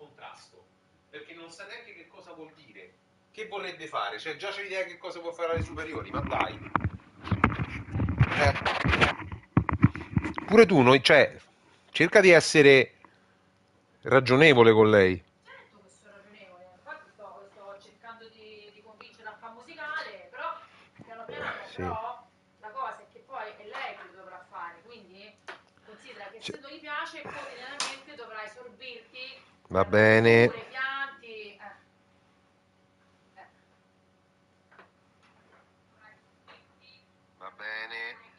contrasto, perché non sa neanche che cosa vuol dire. Che vorrebbe fare? Cioè già c'è l'idea che cosa può fare alle superiori, ma dai. Pure tu, cioè, cerca di essere ragionevole con lei. Certo che sono ragionevole, infatti sto cercando di convincere a fare musicale, però piano piano, Sì. però la cosa è che poi è lei che lo dovrà fare, quindi considera che se non gli piace quotidianamente dovrai sorbirti Va bene. verdure, pianti, Va bene.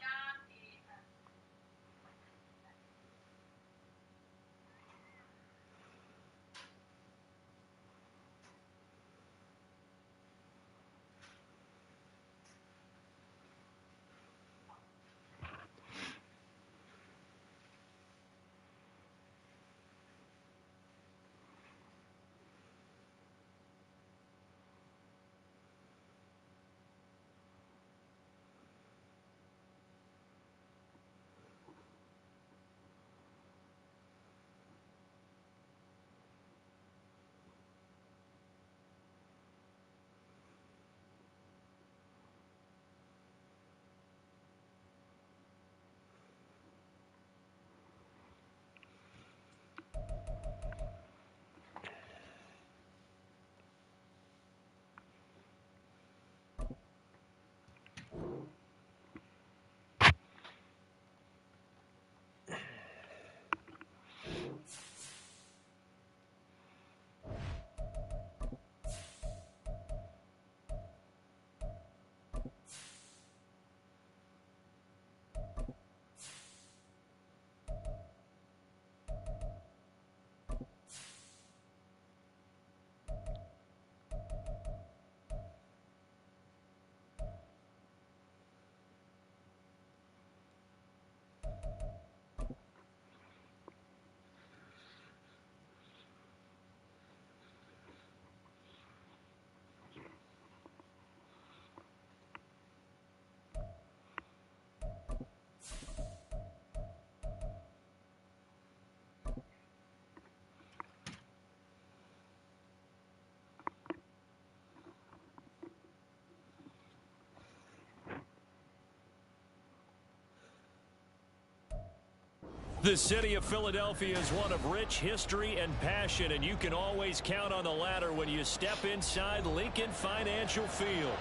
The city of Philadelphia is one of rich history and passion, and you can always count on the latter when you step inside Lincoln Financial Field.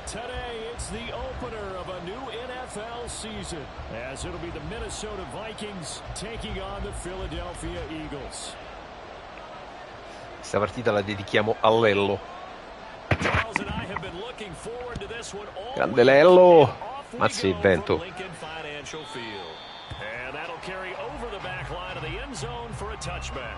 Today, it's the opener of a new NFL season, as it'll be the Minnesota Vikings taking on the Philadelphia Eagles. Questa partita la dedichiamo a Lello. Charles and I have been looking forward to this one all Grande Lello. Mazzi il vento. Lincoln Financial Field. And that'll carry over the back line of the end zone for a touchback.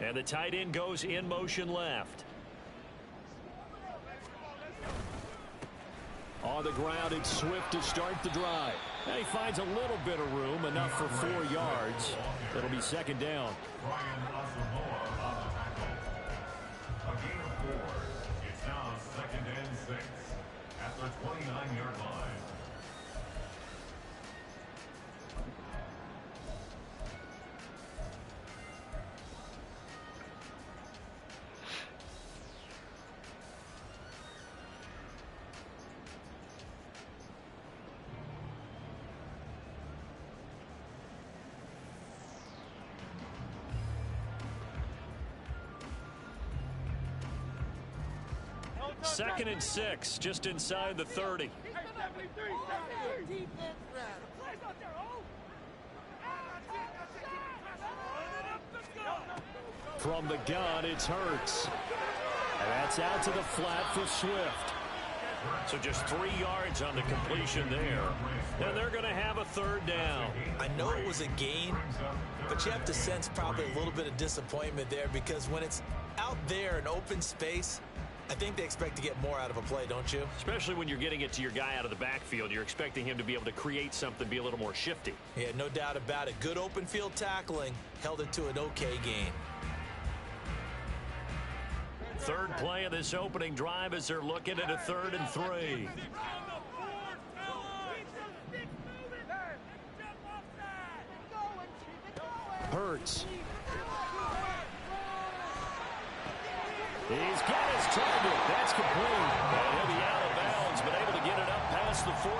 And the tight end goes in motion left. On the ground, it's Swift to start the drive. And he finds a little bit of room, enough for 4 yards. It'll be second down. A gain of 4. It's now 2nd and 6 at the 29-yard line. Second and 6, just inside the 30. From the gun, it's Hurts. And that's out to the flat for Swift. So just 3 yards on the completion there. And they're going to have a third down. I know it was a gain, but you have to sense probably a little bit of disappointment there, because when it's out there in open space, I think they expect to get more out of a play, don't you? Especially when you're getting it to your guy out of the backfield. You're expecting him to be able to create something, be a little more shifty. Yeah, no doubt about it. Good open field tackling. Held it to an okay gain. Third play of this opening drive as they're looking at a 3rd and 3. Hurts. He's got his target. That's complete. And he'll be out of bounds, but able to get it up past the 45.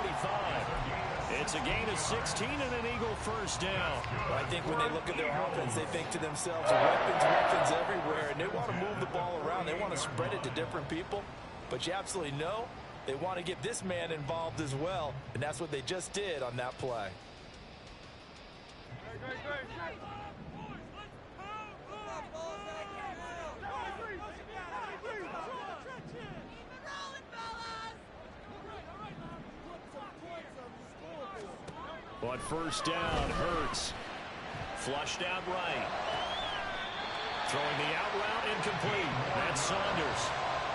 It's a gain of 16 and an Eagle first down. Well, I think when they look at their offense, they think to themselves, weapons everywhere, and they want to move the ball around. They want to spread it to different people. But you absolutely know they want to get this man involved as well, and that's what they just did on that play. On first down, Hurts. Flushed out right. Throwing the out route incomplete. That's Saunders.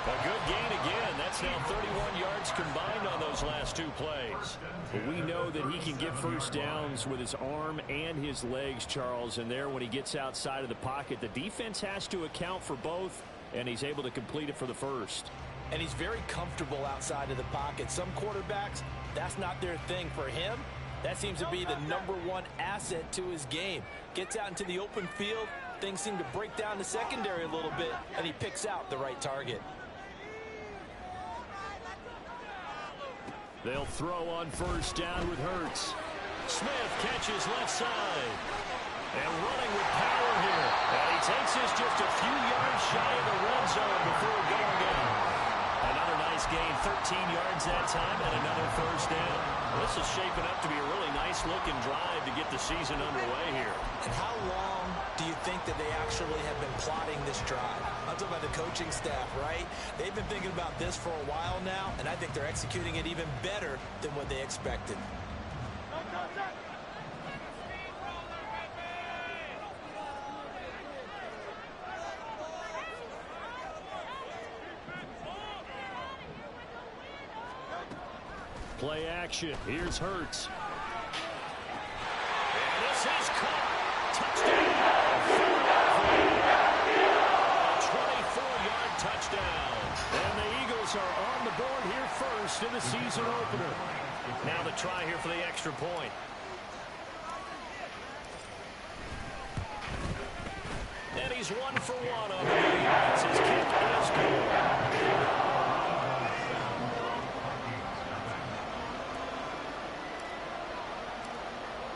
A good gain again. That's now 31 yards combined on those last 2 plays. But we know that he can get first downs with his arm and his legs, Charles. And there, when he gets outside of the pocket, the defense has to account for both, and he's able to complete it for the first. And he's very comfortable outside of the pocket. Some quarterbacks, that's not their thing. For him, that seems to be the #1 asset to his game. Gets out into the open field, things seem to break down the secondary a little bit, and he picks out the right target. They'll throw on first down with Hurts. Smith catches left side. And running with power here. And he takes this just a few yards shy of the red zone before going in. Another nice gain, 13 yards that time, and another first down. This is shaping up to be a really nice-looking drive to get the season underway here. And how long do you think that they actually have been plotting this drive? I'm talking about the coaching staff, right? They've been thinking about this for a while now, and I think they're executing it even better than what they expected. Play action. Here's Hurts. And this is caught. Touchdown. 24-yard touchdown. And the Eagles are on the board here first in the season opener. Now the try here for the extra point. And he's 1 for 1 on the defense. His kick is good.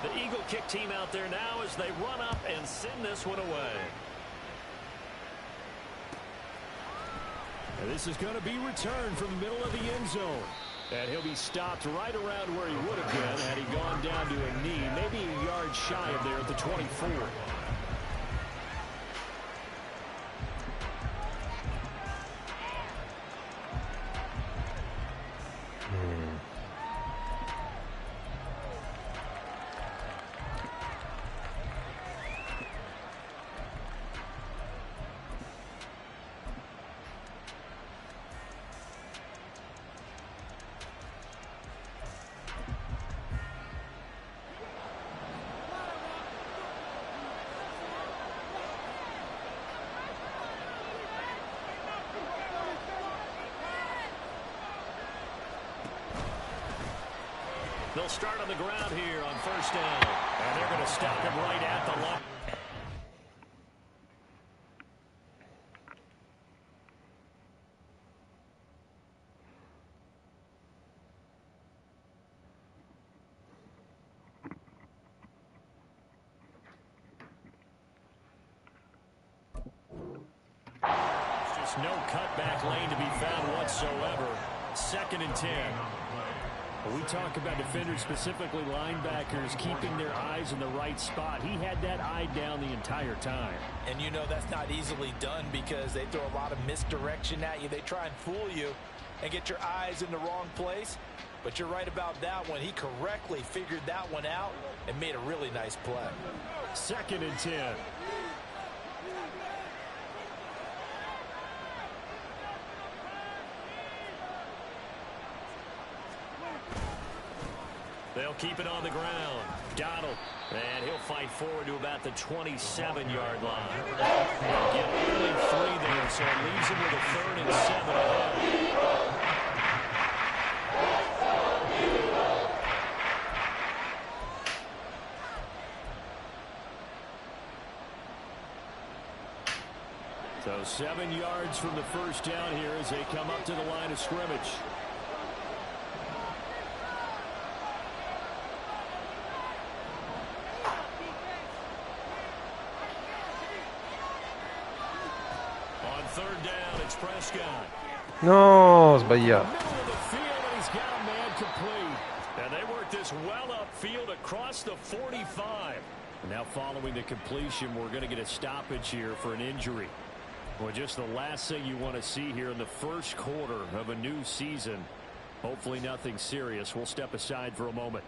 The Eagle kick team out there now as they run up and send this one away. And this is going to be returned from the middle of the end zone. And he'll be stopped right around where he would have been had he gone down to a knee, maybe a yard shy of there at the 24. They'll start on the ground here on first down. And they're going to stop him right at the line. There's just no cutback lane to be found whatsoever. 2nd and 10. We talk about defenders, specifically linebackers, keeping their eyes in the right spot. He had that eye down the entire time. And you know that's not easily done because they throw a lot of misdirection at you. They try and fool you and get your eyes in the wrong place. But you're right about that one. He correctly figured that one out and made a really nice play. 2nd and 10. They'll keep it on the ground. Donald, and he'll fight forward to about the 27-yard line. They'll get only 3 there, so it leaves him with a 3rd and 7 ahead. So 7 yards from the first down here as they come up to the line of scrimmage. On 3rd down, it's Prescott. No, sbagliato. Middle of the field, and he's got a man complete. And they work this well upfield across the 45. Now following the completion, we're going to get a stoppage here for an injury. Well, just the last thing you want to see here in the first quarter of a new season. Hopefully nothing serious. We'll step aside for a moment.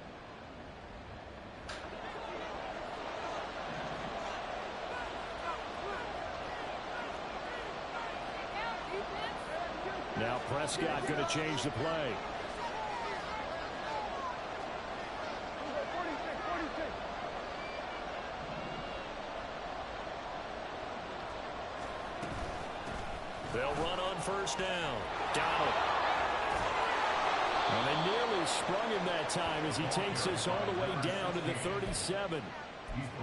Now Prescott going to change the play. They'll run on 1st down. Donald. And they nearly sprung him that time as he takes this all the way down to the 37.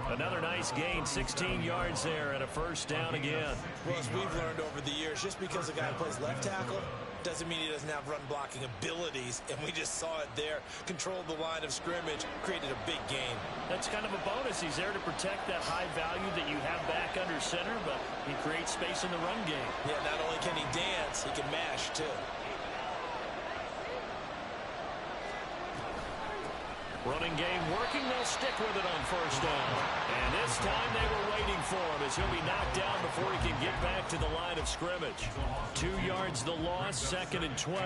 Another nice gain, 16 yards there and a 1st down again. Well, as we've learned over the years, just because a guy plays left tackle doesn't mean he doesn't have run blocking abilities, and we just saw it there. Controlled the line of scrimmage, created a big gain. That's kind of a bonus. He's there to protect that high value that you have back under center, but he creates space in the run game. Yeah, not only can he dance, he can mash too. Running game working. They'll stick with it on 1st down. And this time they were waiting for him as he'll be knocked down before he can get back to the line of scrimmage. 2 yards the loss, 2nd and 12.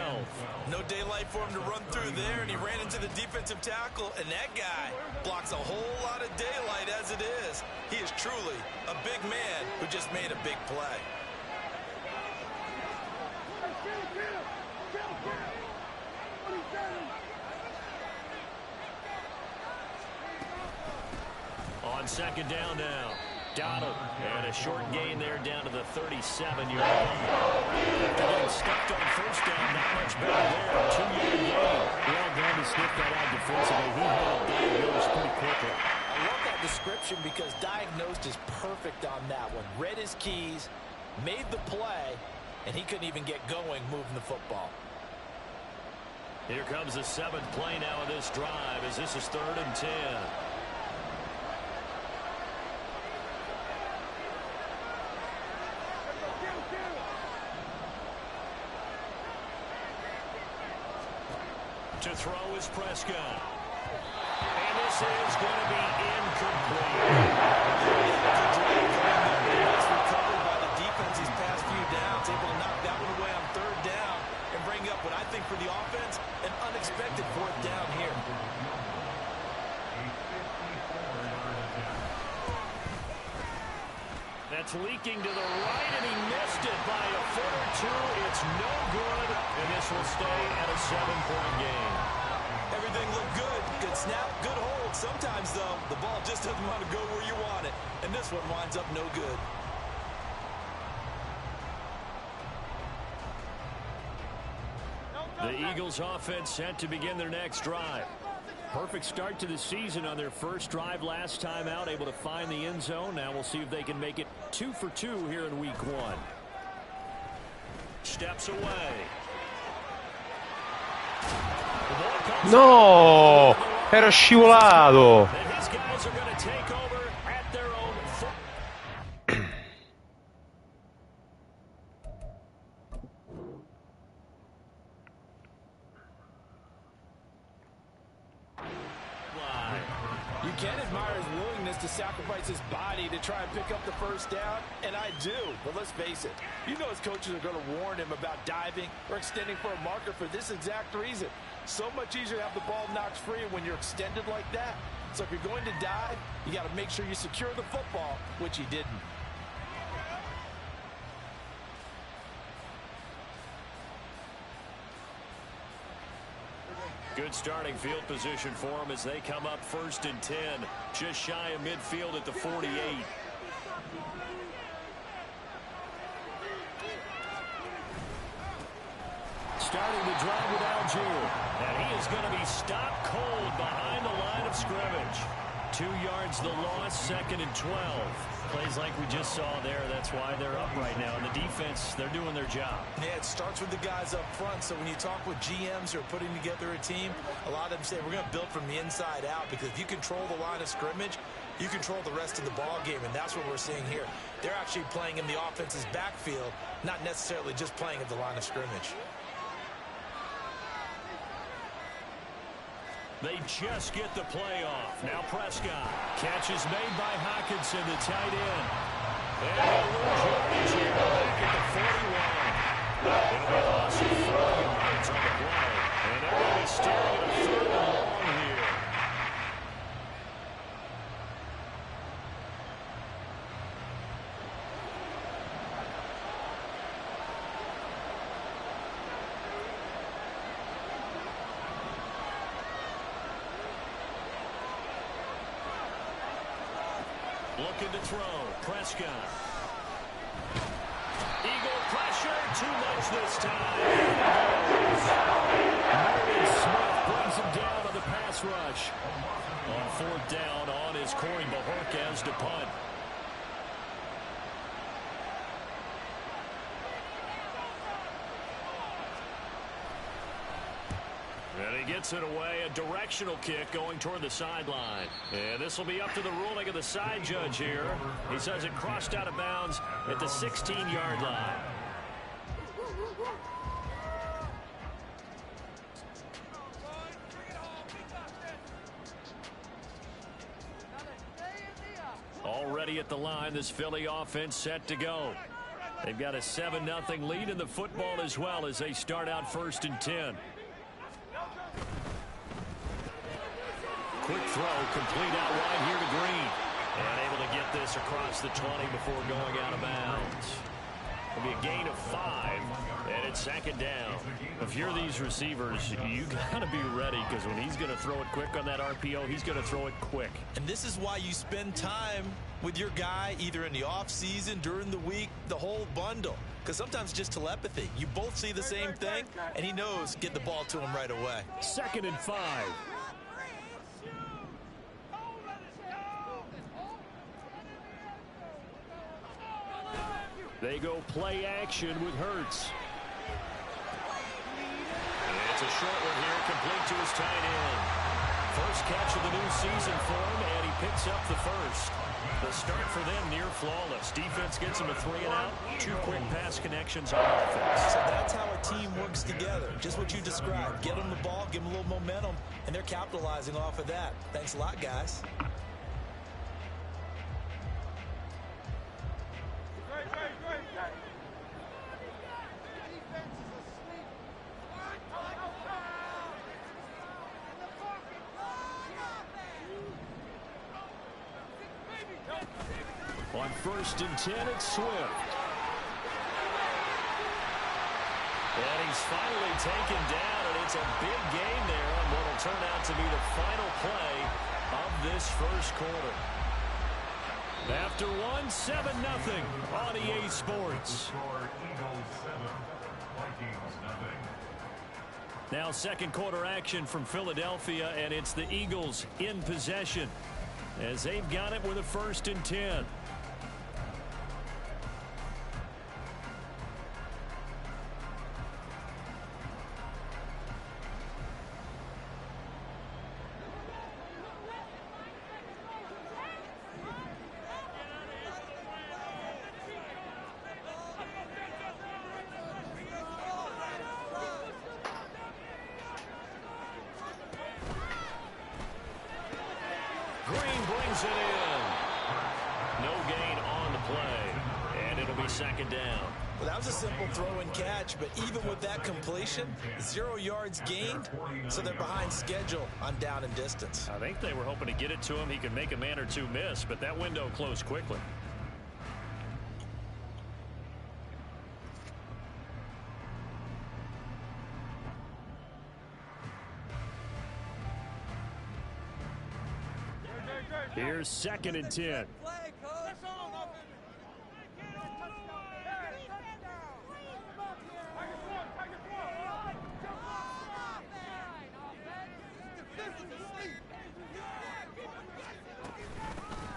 No daylight for him to run through there, and he ran into the defensive tackle, and that guy blocks a whole lot of daylight as it is. He is truly a big man who just made a big play. On 2nd down now, Donald, and a short gain there down to the 37-yard line. After getting stuffed on 1st down, not much better there. 2-yard gain. Well done to sniff that out defensively. He had it diagnosed pretty quickly. I love that description because diagnosed is perfect on that one. Read his keys, made the play, and he couldn't even get going moving the football. Here comes the 7th play now of this drive as this is 3rd and 10. To throw is Prescott. And this is going to be incomplete. Nice recovered by the defense these past few downs, able to knock that one away on 3rd down and bring up what I think for the offense, an unexpected 4th down here. That's leaking to the right, and he missed it by a foot or two. It's no good, and this will stay at a 7-point game. Everything looked good. Good snap, good hold. Sometimes, though, the ball just doesn't want to go where you want it, and this one winds up no good. The Eagles offense set to begin their next drive. Perfect start to the season on their first drive last time out, able to find the end zone. Now we'll see if they can make it 2 for 2 here in week 1. Steps away. No! Era scivolato! And his guys are going to take over at their own foot. You can admire his willingness to sacrifice his body to try and pick up the 1st down, and I do. But let's face it, you know his coaches are going to warn him about diving or extending for a marker for this exact reason. So much easier to have the ball knocked free when you're extended like that. So if you're going to dive, you got to make sure you secure the football, which he didn't. Good starting field position for them as they come up 1st and 10. Just shy of midfield at the 48. Starting to drive with Algier. And he is going to be stopped cold behind the line of scrimmage. 2 yards the loss, 2nd and 12. Plays like we just saw there. That's why they're up right now. And the defense, they're doing their job. Yeah, it starts with the guys up front. So when you talk with GMs who are putting together a team, a lot of them say, we're going to build from the inside out. Because if you control the line of scrimmage, you control the rest of the ball game. And that's what we're seeing here. They're actually playing in the offense's backfield, not necessarily just playing at the line of scrimmage. They just get the play off. Now Prescott. Catch is made by Hockenson, the tight end. And they'll lose yardage here back at the 41. It'll be a loss of 4 yards on the play. And they're going to be staring at a 3rd and long here. Looking to throw. Prescott. Eagle pressure. Too much this time. Marvin Smith brings him down on the pass rush. On 4th down on is Corey Bajorquez to punt. And he gets it away, a directional kick going toward the sideline. And this will be up to the ruling of the side judge here. He says it crossed out of bounds at the 16-yard line. Already at the line, this Philly offense set to go. They've got a 7-0 lead in the football as well as they start out 1st and 10. Quick throw, complete out wide here to Green. And able to get this across the 20 before going out of bounds. It'll be a gain of 5, and it's 2nd down. If you're these receivers, you got to be ready because when he's going to throw it quick on that RPO, he's going to throw it quick. And this is why you spend time with your guy either in the offseason, during the week, the whole bundle. Because sometimes just telepathy. You both see the same thing, and he knows get the ball to him right away. 2nd and 5. They go play action with Hurts. And it's a short one here, complete to his tight end. First catch of the new season for him, and he picks up the first. The start for them near flawless. Defense gets him a 3 and out. 2 quick pass connections on offense. So that's how a team works together. Just what you described. Get them the ball, give them a little momentum, and they're capitalizing off of that. Thanks a lot, guys. On 1st and 10, it's Swift. And he's finally taken down, and it's a big gain there on what will turn out to be the final play of this first quarter. After 1, 7-0 on EA Sports. Now 2nd quarter action from Philadelphia, and it's the Eagles in possession as they've got it with a 1st and 10. It in. No gain on the play, and it'll be 2nd down. Well, that was a simple throw and catch, but even with that completion, 0 yards gained, so they're behind schedule on down and distance. I think they were hoping to get it to him. He could make a man or two miss, but that window closed quickly. Here's 2nd and 10.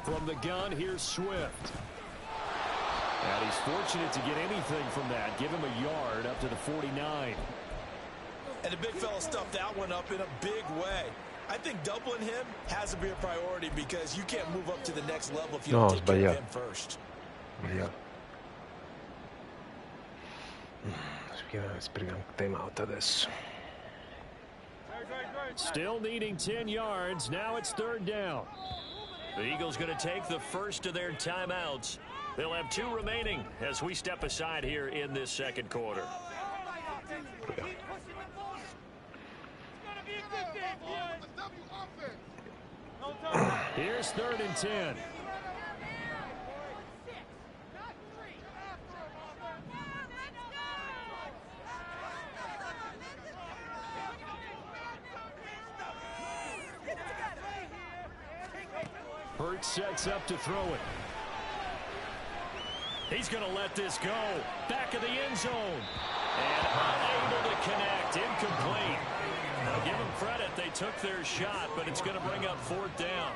From the gun, here's Swift. And he's fortunate to get anything from that. Give him a yard up to the 49. And the big fella stuffed that one up in a big way. I think doubling him has to be a priority because you can't move up to the next level if you don't take care of him first. Sprechiamo timeout adesso. Still needing 10 yards. Now it's 3rd down. The Eagles going to take the first of their timeouts. They'll have 2 remaining as we step aside here in this 2nd quarter. Here's 3rd and 10. Hurts sets up to throw it. He's going to let this go. Back of the end zone. And unable to connect. Incomplete. Now give them credit. They took their shot, but it's going to bring up 4th down.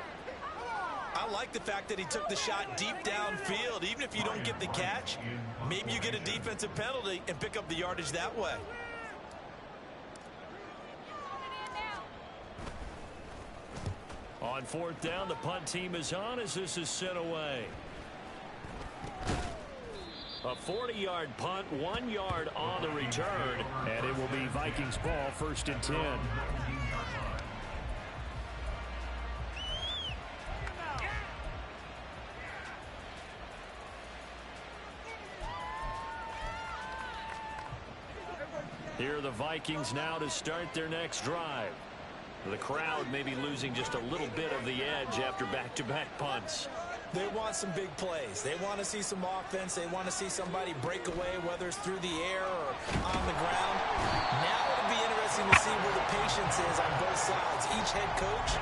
I like the fact that he took the shot deep downfield. Even if you don't get the catch, maybe you get a defensive penalty and pick up the yardage that way. On 4th down, the punt team is on as this is sent away. A 40-yard punt, 1 yard on the return, and it will be Vikings ball, 1st and 10. Here are the Vikings now to start their next drive. The crowd may be losing just a little bit of the edge after back-to-back punts. They want some big plays. They want to see some offense. They want to see somebody break away, whether it's through the air or on the ground. Now it'll be interesting to see where the patience is on both sides. Each head coach,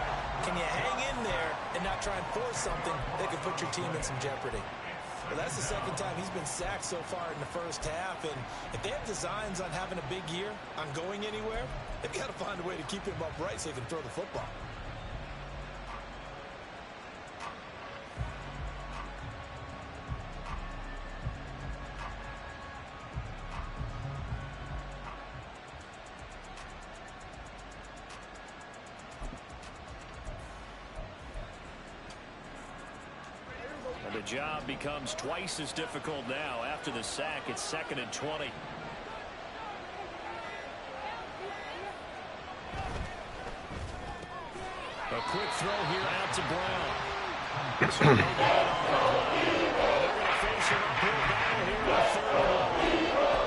can you hang in there and not try and force something that could put your team in some jeopardy? Well, that's the 2nd time he's been sacked so far in the 1st half. And if they have designs on having a big year, on going anywhere, they've got to find a way to keep him upright so he can throw the football. The job becomes twice as difficult now. After the sack, it's 2nd and 20. A quick throw here out to Brown. So they're going to face an uphill battle here in the 3rd.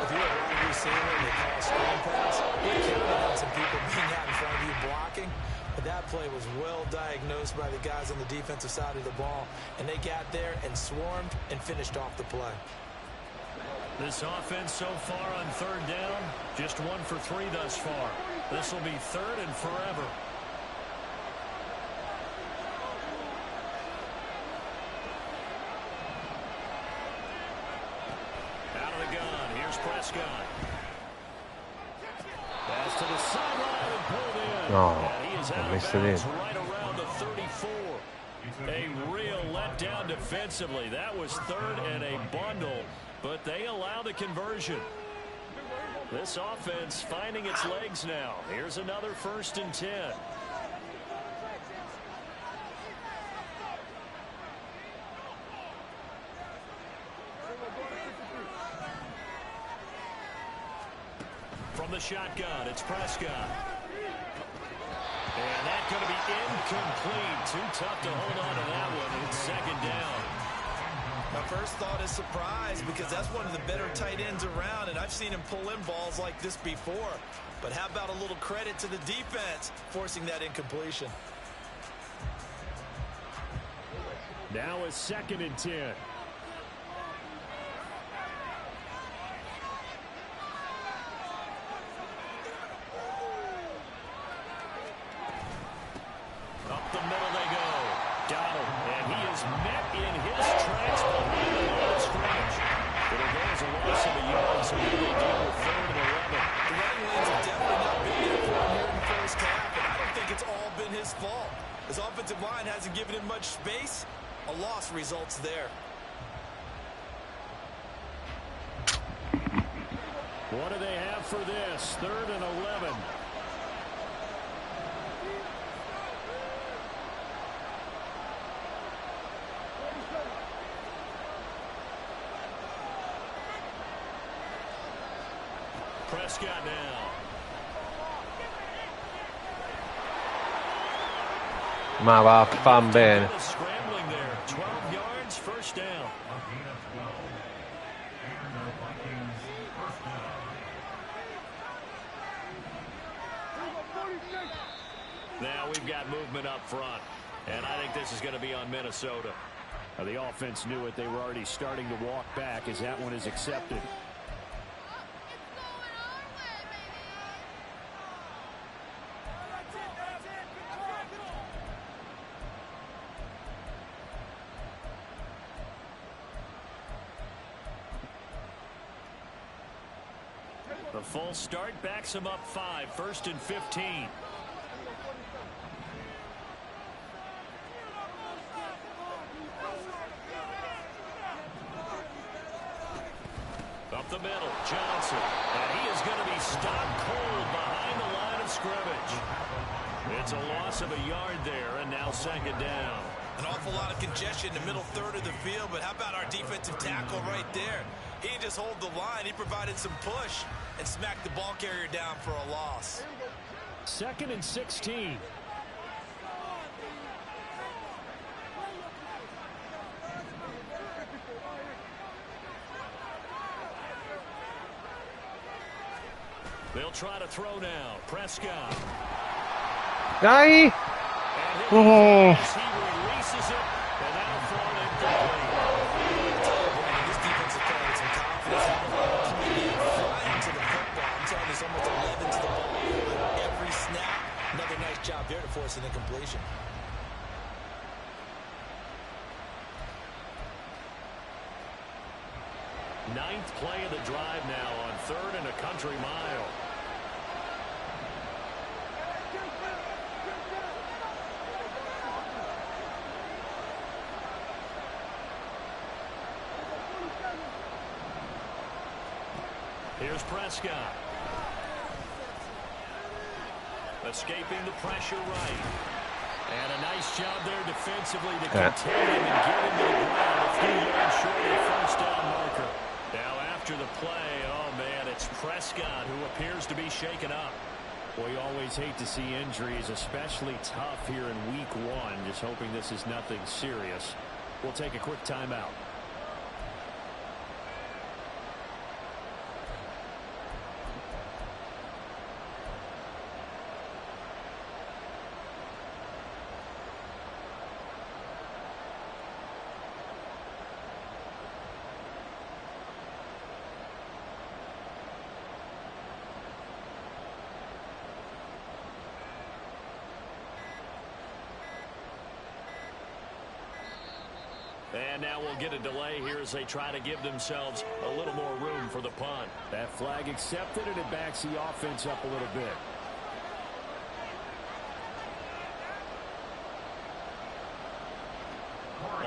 If you're a wide receiver, they call a screen pass. You're counting on some people being out in front of you blocking. But that play was well diagnosed by the guys on the defensive side of the ball. And they got there and swarmed and finished off the play. This offense so far on 3rd down, just 1 for 3 thus far. This will be 3rd and forever. Out of the gun, here's Prescott. Pass to the sideline and pulled in. And he is out of bounds right around the 34. A real letdown defensively. That was 3rd and a bundle, but they allow the conversion. This offense finding its legs now. Here's another 1st and 10. From the shotgun, it's Prescott. And that's going to be incomplete. Too tough to hold on to that one. It's 2nd down. My first thought is surprise because that's one of the better tight ends around, and I've seen him pull in balls like this before. But how about a little credit to the defense forcing that incompletion? Now it's 2nd and 10. Up the middle they go. Donald he is met in his tracks behind the line of scrimmage. It'll go as a loss of a yard, so now they deal with 3rd and 11. The running lanes have definitely not been there for him here in the first half, and I don't think it's all been his fault. His offensive line hasn't given him much space. A loss results there. What do they have for this? 3rd and 11. Prescott now. Ma vaffan bene. Scrambling there. 12 yards, first down. A gain of 12. And the Vikings first down. Now we've got movement up front, and I think this is going to be on Minnesota. The offense knew it. They were already starting to walk back as that one is accepted. The full start backs him up 5, 1st and 15. Up the middle, Johnson. And he is going to be stopped cold behind the line of scrimmage. It's a loss of a yard there, and now 2nd down. An awful lot of congestion in the middle 3rd of the field, but how about our defensive tackle right there? He didn't just hold the line. He provided some push and smacked the ball carrier down for a loss. 2nd and 16. They'll try to throw now. Prescott. Dai! He Oh. releases it, and that'll fall incomplete. This defensive player with some confidence. Flying to the football. I'm telling you, it's almost 11 to the ball. Every snap, another nice job there to force an incompletion. Ninth play of the drive now on 3rd and a country mile. Here's Prescott. Escaping the pressure right. And a nice job there defensively to contain him and get him to the ground a few yards short of the first down marker. Now after the play, oh man, it's Prescott who appears to be shaken up. Well, you always hate to see injuries, especially tough here in week 1. Just hoping this is nothing serious. We'll take a quick timeout. And now we'll get a delay here as they try to give themselves a little more room for the punt. That flag accepted, and it backs the offense up a little bit.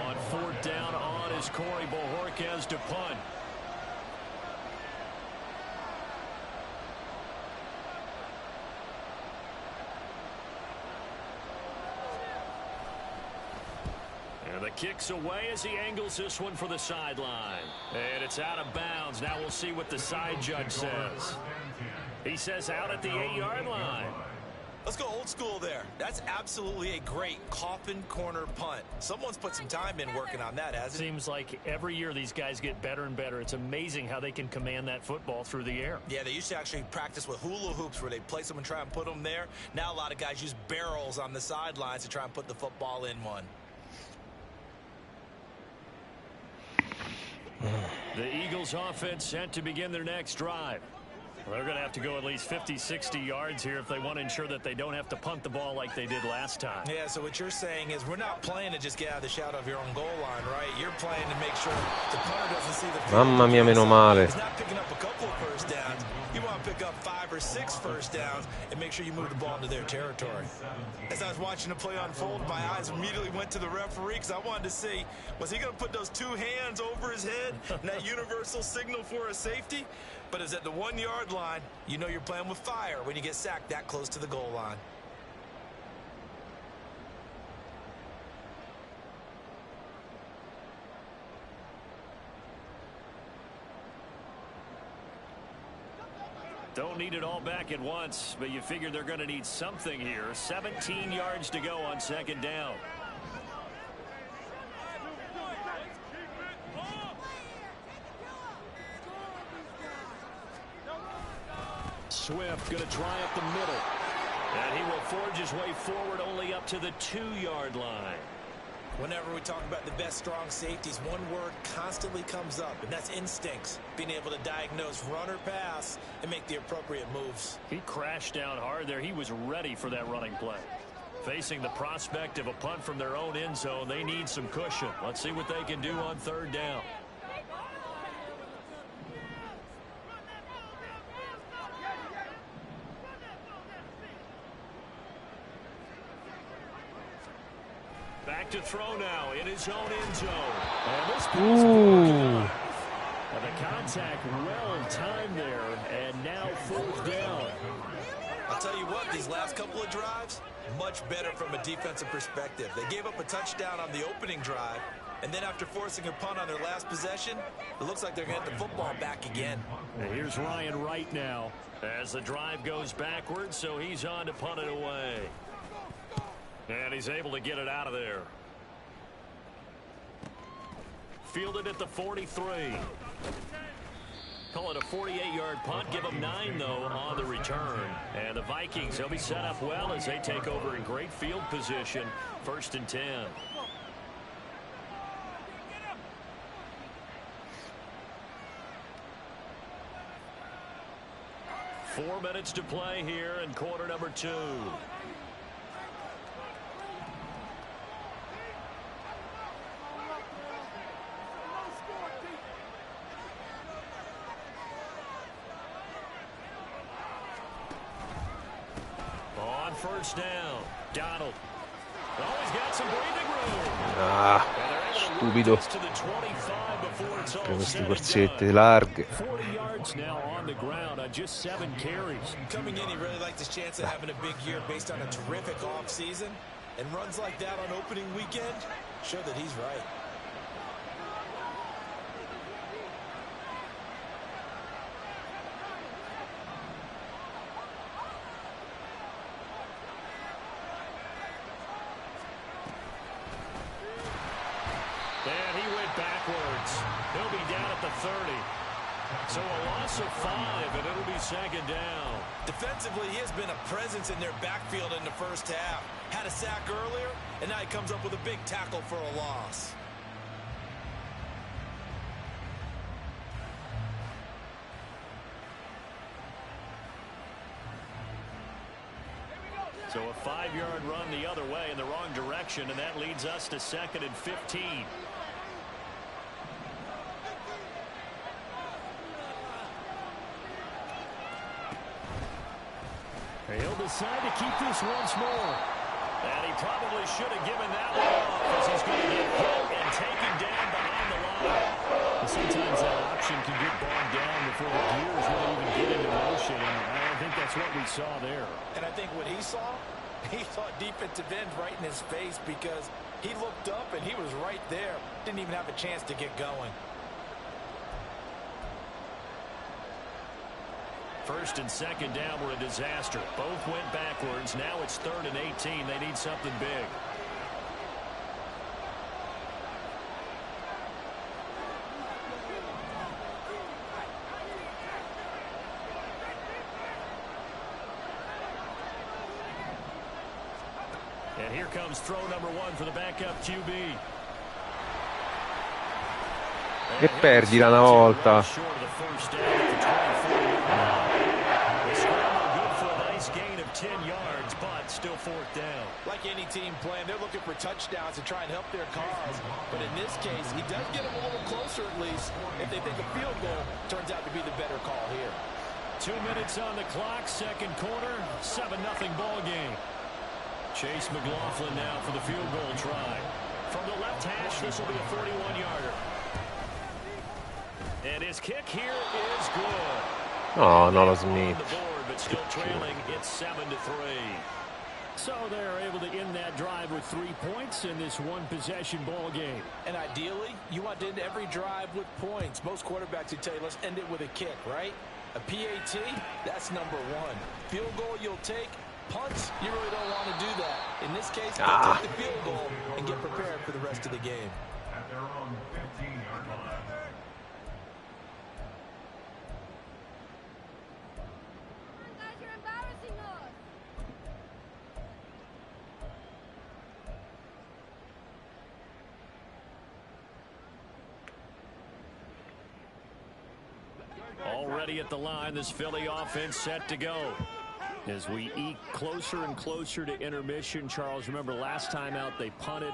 On 4th down, on is Corey Bojorquez to punt. The kick's away as he angles this one for the sideline. And it's out of bounds. Now we'll see what the side judge says. He says out at the 8-yard line. Let's go old school there. That's absolutely a great coffin corner punt. Someone's put some time in working on that, hasn't it? Seems like every year these guys get better and better. It's amazing how they can command that football through the air. Yeah, they used to actually practice with hula hoops where they'd place them and try and put them there. Now a lot of guys use barrels on the sidelines to try and put the football in one. The Eagles offense set to begin their next drive. Well, they're going to have to go at least 50, 60 yards here if they want to ensure that they don't have to punt the ball like they did last time. Yeah, so what you're saying is we're not playing to just get out of the shadow of your own goal line, right? You're playing to make sure the punter doesn't see the field. Mamma mia, meno male. He's not picking up a couple of first downs. You want to pick up 5 or 6 first downs and make sure you move the ball into their territory. As I was watching the play unfold, my eyes immediately went to the referee because I wanted to see, was he going to put those 2 hands over his head and that universal signal for a safety? But it's at the 1-yard line. You know you're playing with fire when you get sacked that close to the goal line. Don't need it all back at once, but you figure they're going to need something here. 17 yards to go on 2nd down. Swift going to try up the middle. And he will forge his way forward only up to the 2-yard line. Whenever we talk about the best strong safeties, one word constantly comes up, and that's instincts. Being able to diagnose run or pass and make the appropriate moves. He crashed down hard there. He was ready for that running play. Facing the prospect of a punt from their own end zone, they need some cushion. Let's see what they can do on 3rd down. Back to throw now in his own end zone. And this and the contact well timed there, and now 4th down. I'll tell you what, these last couple of drives, much better from a defensive perspective. They gave up a touchdown on the opening drive, and then after forcing a punt on their last possession, it looks like they're going to get the football back again. And here's Ryan Wright now as the drive goes backwards, so he's on to punt it away. And he's able to get it out of there. Fielded at the 43. Call it a 48-yard punt. Give them 9, though, on the return. And the Vikings, they'll be set up well as they take over in great field position. 1st and 10. 4 minutes to play here in quarter number 2. On 1st down, Donald. Always got some breathing room. Stupido. Per queste corsette larghe. 40 yards now on the ground on just 7 carries. Coming in, he really liked his chance of having a big year based on a terrific offseason. And runs like that on opening weekend show that he's right. And he went backwards. He'll be down at the 30. So a loss of 5, and it'll be 2nd down. Defensively, he has been a presence in their backfield in the first half. Had a sack earlier, and now he comes up with a big tackle for a loss. So a 5-yard run the other way in the wrong direction, and that leads us to 2nd and 15. He'll decide to keep this once more. And he probably should have given that one off as he's going to get hit and taken down behind the line. And sometimes that option can get bogged down before the gears really even get into motion. And I think that's what we saw there. And I think what he saw defensive end right in his face because he looked up and he was right there. Didn't even have a chance to get going. 1st and 2nd down were a disaster. Both went backwards. Now it's 3rd and 18. They need something big. And here comes throw number 1 for the backup QB. E perdila una volta. still fourth down. Like any team playing, they're looking for touchdowns to try and help their cause. But in this case, he does get them a little closer at least if they think a field goal turns out to be the better call here. 2 minutes on the clock, second quarter, 7-0 ball game. Chase McLaughlin now for the field goal try. From the left hash, this will be a 41-yarder. And his kick here is good. No, not Smith. But still trailing, it's 7-3. So they're able to end that drive with 3 points in this one-possession ball game. And ideally, you want to end every drive with points. Most quarterbacks would tell you, let's end it with a kick, right? A PAT, that's number one. Field goal you'll take. Punts, you really don't want to do that. In this case, they'll take the field goal and get prepared for the rest of the game. At their own 15-yard line. Guys, you're embarrassing us. Already at the line, this Philly offense set to go. As we eke closer and closer to intermission, Charles, remember last time out they punted.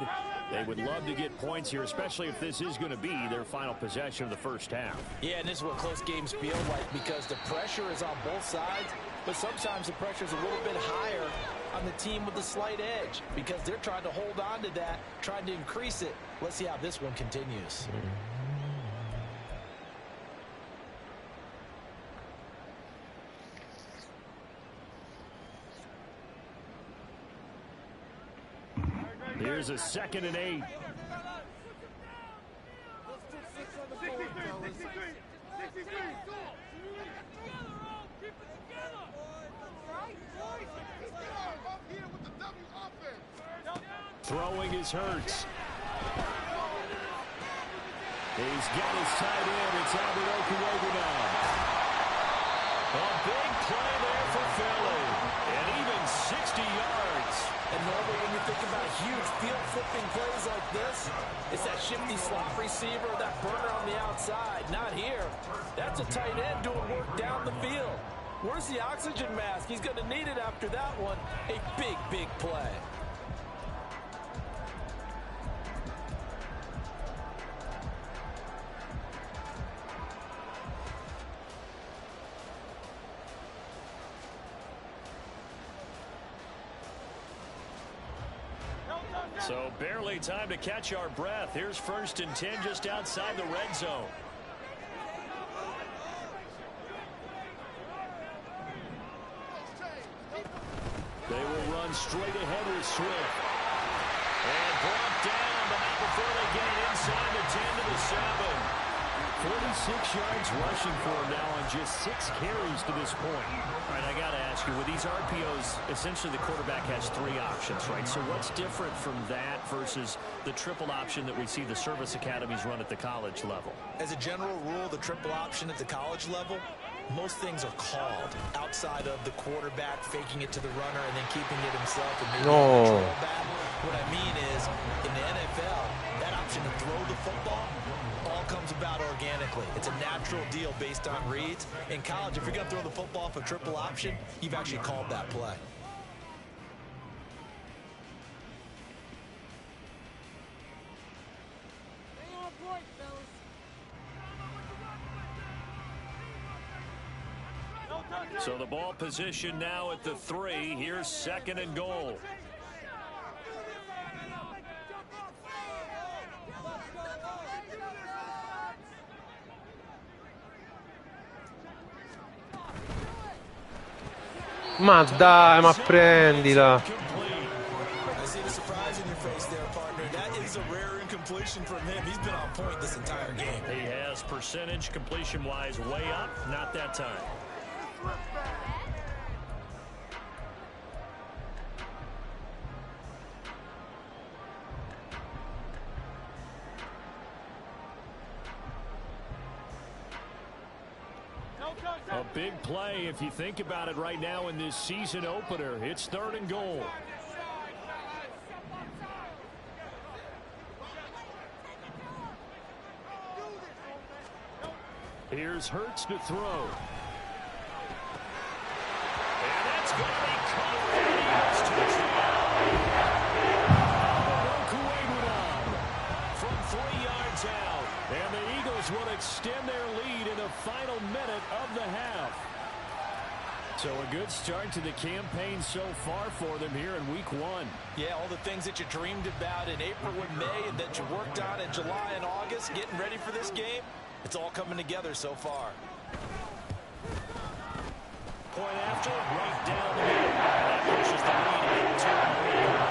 They would love to get points here, especially if this is going to be their final possession of the first half. Yeah, and this is what close games feel like because the pressure is on both sides, but sometimes the pressure is a little bit higher on the team with the slight edge because they're trying to hold on to that, trying to increase it. Let's see how this one continues. Here's a 2nd and 8. Throwing is Hurts. He's got his tight end. It's Albert Okuwogu now. A big play there for Philly. And even 60 yards. And normally when you think about huge field flipping plays like this, it's that shifty slot receiver, that burner on the outside. Not here. That's a tight end doing work down the field. Where's the oxygen mask? He's going to need it after that one. A big, big play. So barely time to catch our breath. Here's 1st and 10 just outside the red zone. They will run straight ahead with Swift. And brought down, but not before they get it inside the 10 to the 7. 46 yards rushing for him now on just 6 carries to this point. All right, I got to ask you, with these RPOs, essentially the quarterback has 3 options, right? So what's different from that versus the triple option that we see the service academies run at the college level? As a general rule, the triple option at the college level, most things are called outside of the quarterback faking it to the runner and then keeping it himself and maybe control back. What I mean is, in the NFL, that option to throw the football all comes about organically. It's a natural deal based on reads. In college, if you're going to throw the football for triple option, you've actually called that play. So the ball position now at the 3. Here's 2nd and goal. Ma dai, ma prendila. I see the surprise in your face there, partner. That is a rare incompletion from him. He's been on point this entire game. He has percentage completion-wise way up. Not that time. A big play if you think about it right now in this season opener. It's 3rd and goal. Here's Hurts to throw. And that's going to be caught. And the Eagles will extend their lead in the final minute of the half. So a good start to the campaign so far for them here in week 1. Yeah, all the things that you dreamed about in April and May and that you worked on in July and August, getting ready for this game, it's all coming together so far. Point after, right down the middle. That pushes the lead into 2.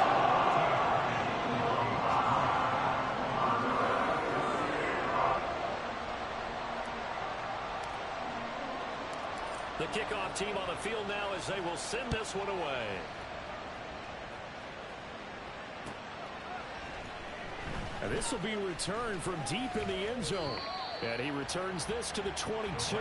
The kickoff team on the field now as they will send this one away. And this will be returned from deep in the end zone. And he returns this to the 22.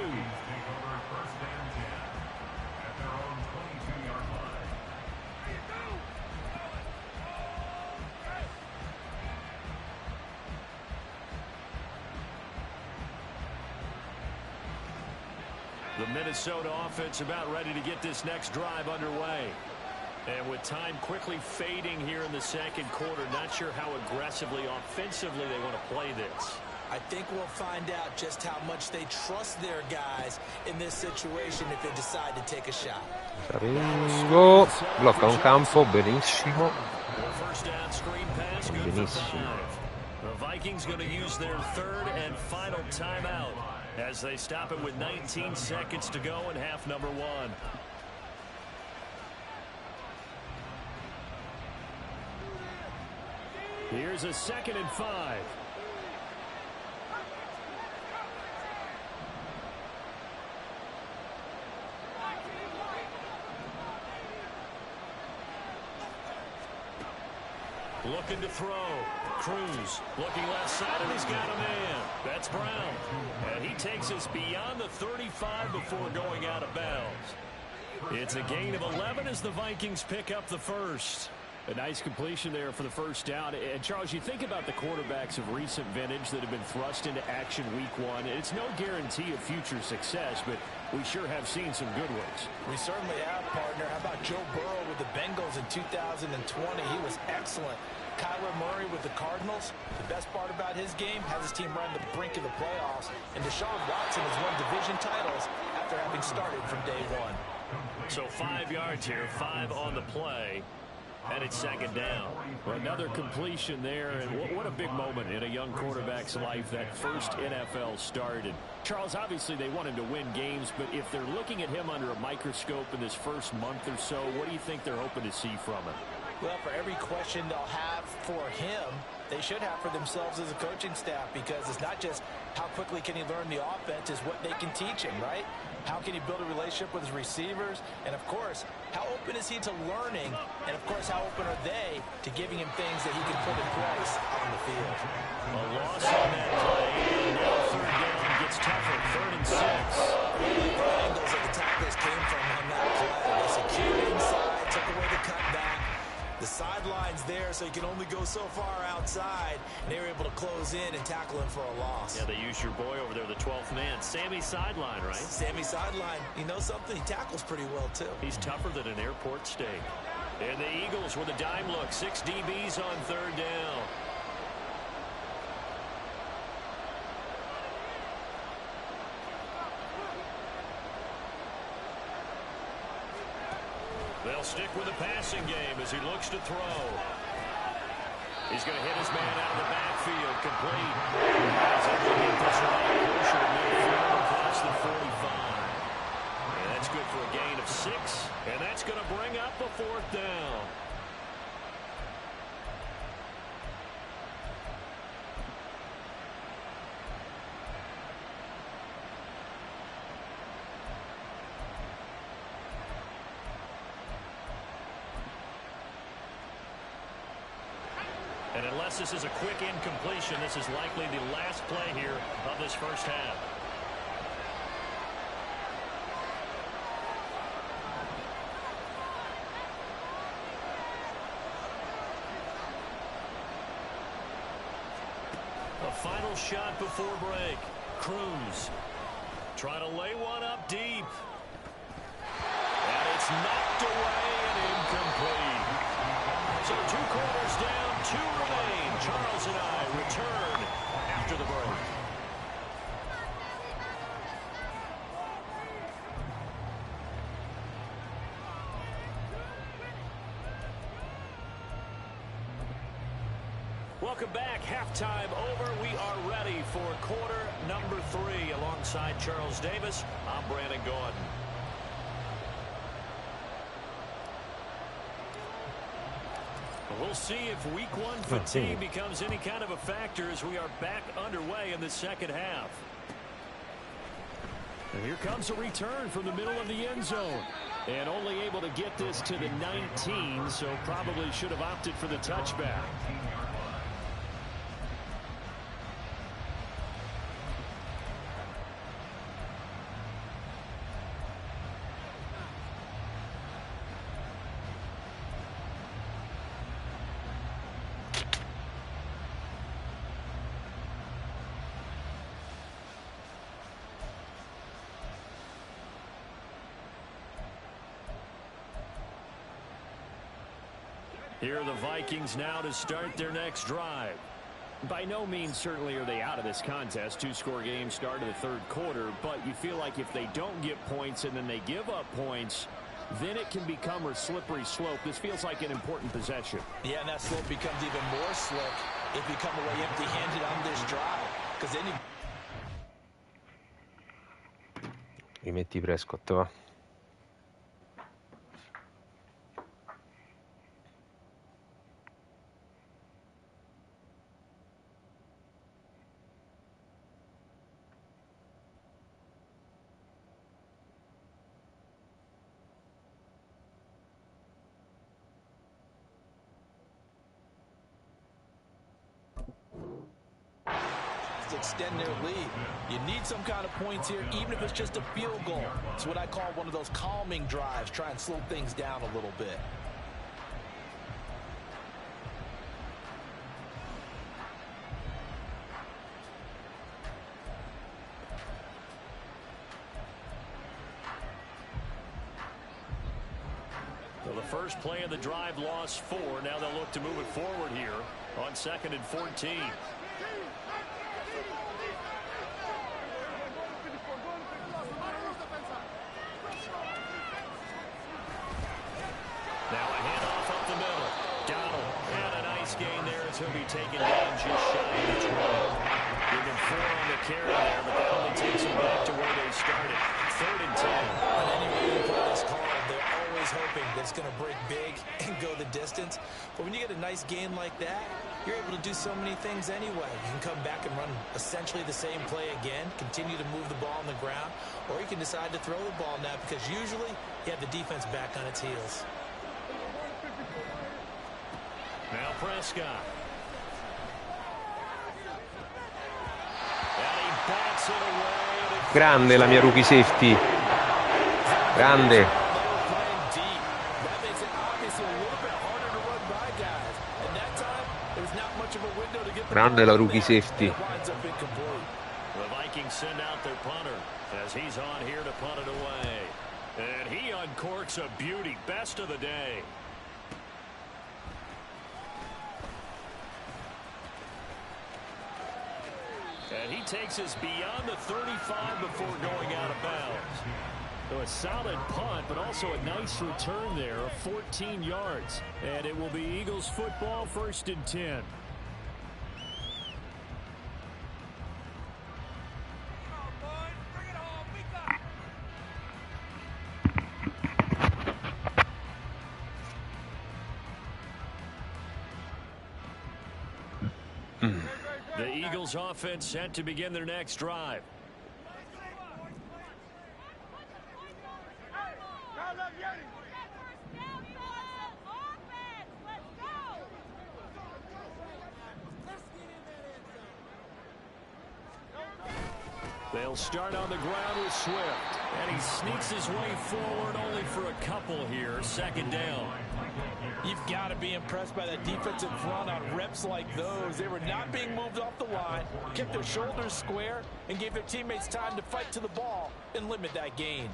The Minnesota offense about ready to get this next drive underway. And with time quickly fading here in the second quarter, not sure how aggressively, offensively they want to play this. I think we'll find out just how much they trust their guys in this situation if they decide to take a shot. Caringo blocca un campo benissimo. Benissimo. The Vikings going to use their third and final timeout as they stop it with 19 seconds to go in half number 1. Here's a 2nd and 5. Looking to throw. Cruz looking left side, and he's got a man. That's Brown. And he takes us beyond the 35 before going out of bounds. It's a gain of 11 as the Vikings pick up the first. A nice completion there for the first down. And, Charles, you think about the quarterbacks of recent vintage that have been thrust into action week 1. It's no guarantee of future success, but we sure have seen some good ones. We certainly have, partner. How about Joe Burrow with the Bengals in 2020? He was excellent. Kyler Murray with the Cardinals. The best part about his game, has his team right on the brink of the playoffs. And Deshaun Watson has won division titles after having started from day 1. So 5 yards here, 5 on the play. And it's 2nd down. Another completion there, and what a big moment in a young quarterback's life, that first NFL start. And Charles, obviously they want him to win games, but if they're looking at him under a microscope in this first month or so, what do you think they're hoping to see from him? Well, for every question they'll have for him, they should have for themselves as a coaching staff, because it's not just how quickly can he learn the offense, it's what they can teach him, right? How can he build a relationship with his receivers? And, of course, how open is he to learning? And, of course, how open are they to giving him things that he can put in place on the field? A loss on that play, and now 3rd down gets tougher, 3rd and 6. The angles of the tackles came from on that play. They secured inside, took away the cutback. The sideline's there, so you can only go so far outside. They were able to close in and tackle him for a loss. Yeah, they used your boy over there, the 12th man. Sammy Sideline, right? Sammy Sideline. You know something? He tackles pretty well, too. He's tougher than an airport steak. And the Eagles with a dime look. 6 DBs on 3rd down. They'll stick with the passing game as he looks to throw. He's going to hit his man out of the backfield, complete. He's able to get this right closer to midfield across the 45. And that's good for a gain of 6, and that's going to bring up a 4th down. And unless this is a quick incompletion, this is likely the last play here of this first half. A final shot before break. Cruz trying to lay one up deep. And it's knocked away and incomplete. So 2 quarters down, 2 remain. Charles and I return after the break. Welcome back. Halftime over. We are ready for quarter number 3. Alongside Charles Davis, I'm Brandon Gordon. We'll see if week 1 fatigue becomes any kind of a factor as we are back underway in the second half. And here comes a return from the middle of the end zone. And only able to get this to the 19, so probably should have opted for the touchback. Here are the Vikings now to start their next drive. By no means certainly are they out of this contest. 2-score game start of the third quarter, but you feel like if they don't get points and then they give up points, then it can become a slippery slope. This feels like an important possession. Yeah, and that slope becomes even more slick if you come away empty-handed on this drive. Because then you... Rimetti Prescott, va. To extend their lead. You need some kind of points here, even if it's just a field goal. It's what I call one of those calming drives. Try and slow things down a little bit. Well, the first play of the drive lost 4. Now they'll look to move it forward here on 2nd and 14. Now a handoff up the middle. Donald had a nice gain there as he'll be taken down just shy of 12. Give him 4 on the carry there, but that only takes him back to where they started. 3rd and 10. On any way play this called, they're always hoping that it's going to break big and go the distance. But when you get a nice gain like that, you're able to do so many things anyway. You can come back and run essentially the same play again, continue to move the ball on the ground, or you can decide to throw the ball now because usually you have the defense back on its heels. Now Prescott. And he bats it away. Grande la mia rookie safety. Grande. Grande la rookie safety. The Vikings send out their punter as he's on here to punt it away. And he uncorks a beauty. Best of the day. And he takes us beyond the 35 before going out of bounds. So a solid punt, but also a nice return there of 14 yards. And it will be Eagles football, 1st and 10. The Eagles offense set to begin their next drive. They'll start on the ground with Swift. And he sneaks his way forward only for a couple here. 2nd down. You've got to be impressed by that defensive front on reps like those. They were not being moved off the line, kept their shoulders square, and gave their teammates time to fight to the ball and limit that gain.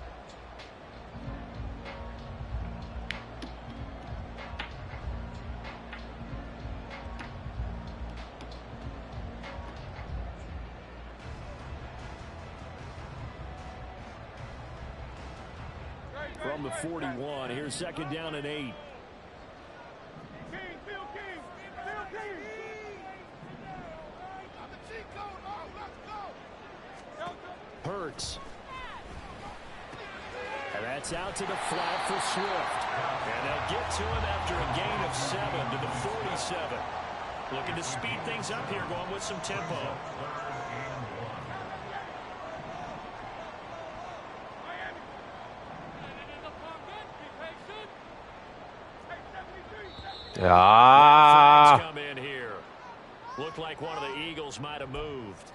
From the 41, here's 2nd down and 8. Hurts. And that's out to the flat for Swift. And they'll get to him after a gain of 7 to the 47. Looking to speed things up here, going with some tempo. Ah. Come in here. Looked like one of the Eagles might have moved.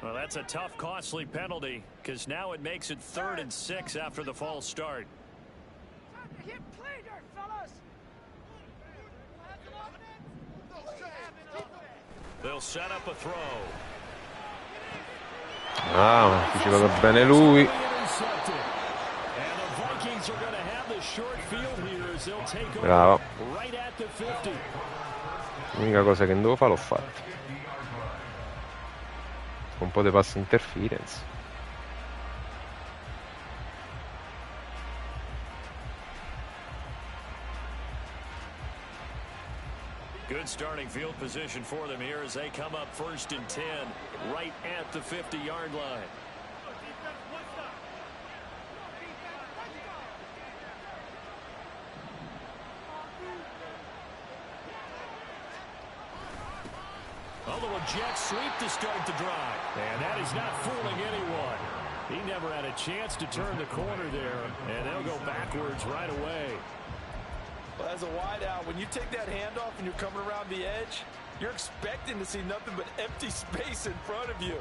Well, that's a tough, costly penalty, because now it makes it 3rd and 6 after the false start. They'll set up a throw. Ah, ha giocato bene lui. And the Vikings are going to have the short field here as they'll take over right at the 50. L'unica cosa che non devo fare l'ho fatta. Un po' di pass interference. Good starting field position for them here as they come up 1st and 10 right at the 50-yard line. Although a jet sweep to start the drive. And that is not fooling anyone. He never had a chance to turn the corner there, and they'll go backwards right away. Well, as a wideout, when you take that handoff and you're coming around the edge, you're expecting to see nothing but empty space in front of you.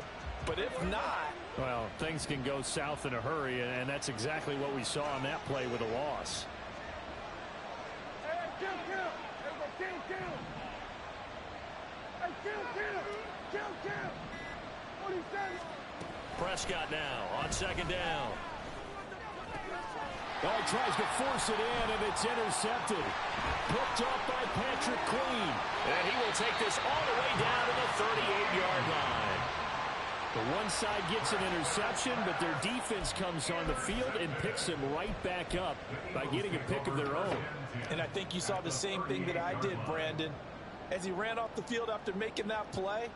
But if not... Well, things can go south in a hurry, and that's exactly what we saw on that play with a loss. Prescott now on 2nd down. Oh, he tries to force it in, and it's intercepted. Picked up by Patrick Queen. And he will take this all the way down to the 38-yard line. The one side gets an interception, but their defense comes on the field and picks them right back up by getting a pick of their own. And I think you saw the same thing that I did, Brandon. As he ran off the field after making that play,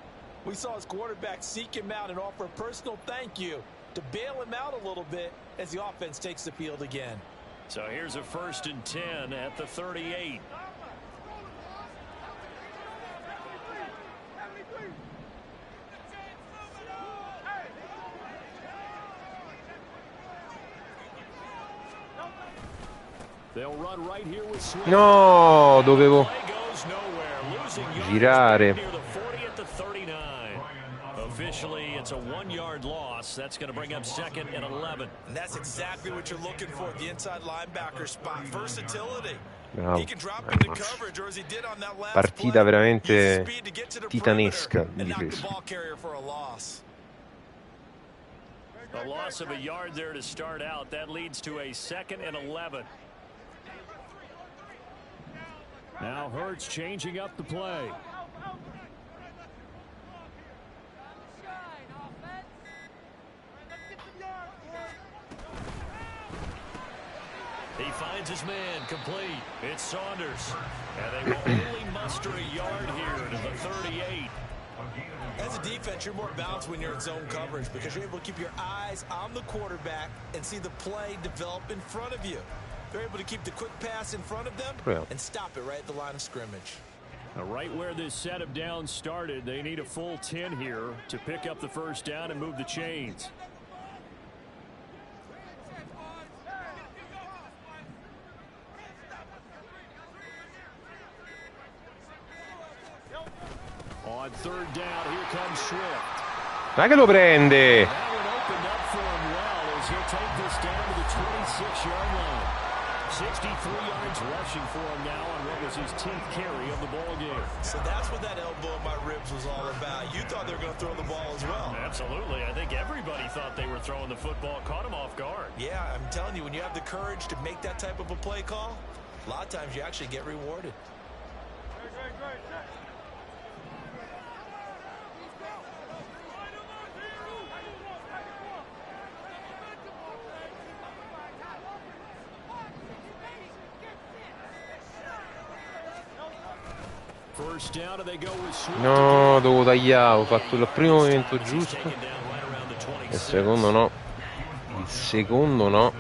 we saw his quarterback seek him out and offer a personal thank you to bail him out a little bit as the offense takes the field again. So here's a 1st and 10 at the 38. They'll run right here with Swift. No, dovevo girare. Officially, it's a 1-yard loss. That's going to bring up 2nd and 11. And that's exactly what you're looking for, the inside linebacker spot. Versatility. Bravo. He can drop into coverage, or as he did on that last Partita play, veramente speed to get to the titanesca di and knock the difesa. ball carrier for a loss. A loss of a yard there to start out. That leads to a 2nd and 11. Now Hurts changing up the play. He finds his man complete. It's Saunders. And they will only muster a yard here to the 38. As a defense, you're more balanced when you're in zone coverage because you're able to keep your eyes on the quarterback and see the play develop in front of you. They're able to keep the quick pass in front of them and stop it right at the line of scrimmage. Now, right where this set of downs started, they need a full 10 here to pick up the 1st down and move the chains. On 3rd down, here comes Swift. Ma che lo prende? 63 yards rushing for him now on what was his 10th carry of the ball game. So that's what that elbow in my ribs was all about. You thought they were going to throw the ball as well. Absolutely. I think everybody thought they were throwing the football, caught him off guard. Yeah, I'm telling you, when you have the courage to make that type of a play call, a lot of times you actually get rewarded. First down, and they go with Swift. No, devo tagliare, ho fatto il primo movimento giusto. Il secondo no. Il secondo no.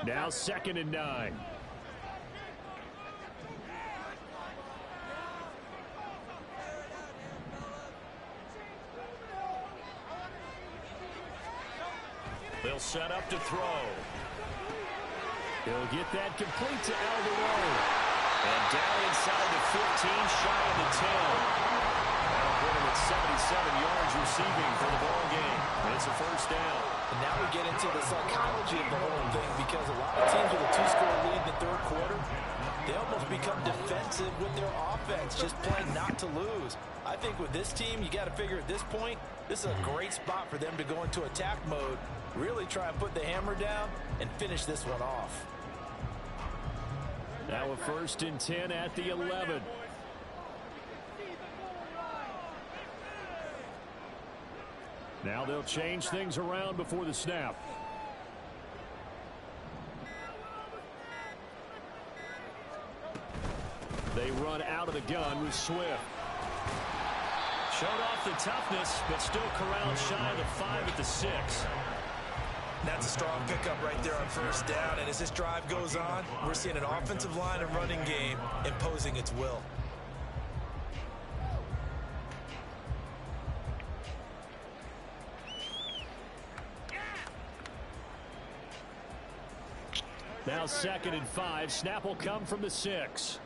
Now 2nd and 9. They'll set up to throw. He'll get that complete to Alvarado. And down inside the 15, shy of the 10. That'll put him at 77 yards receiving for the ball game. And it's a first down. And now we get into the psychology of the whole thing, because a lot of teams with a 2-score lead in the third quarter, they almost become defensive with their offense, just playing not to lose. I think with this team, you got to figure at this point, this is a great spot for them to go into attack mode, really try and put the hammer down and finish this one off. Now a 1st and 10 at the 11. Now they'll change things around before the snap. They run out of the gun with Swift. Showed off the toughness, but still corralled shy of the 5 at the 6. That's a strong pickup right there on first down. And as this drive goes on, we're seeing an offensive line and running game imposing its will. Now 2nd and 5. Snap will come from the 6.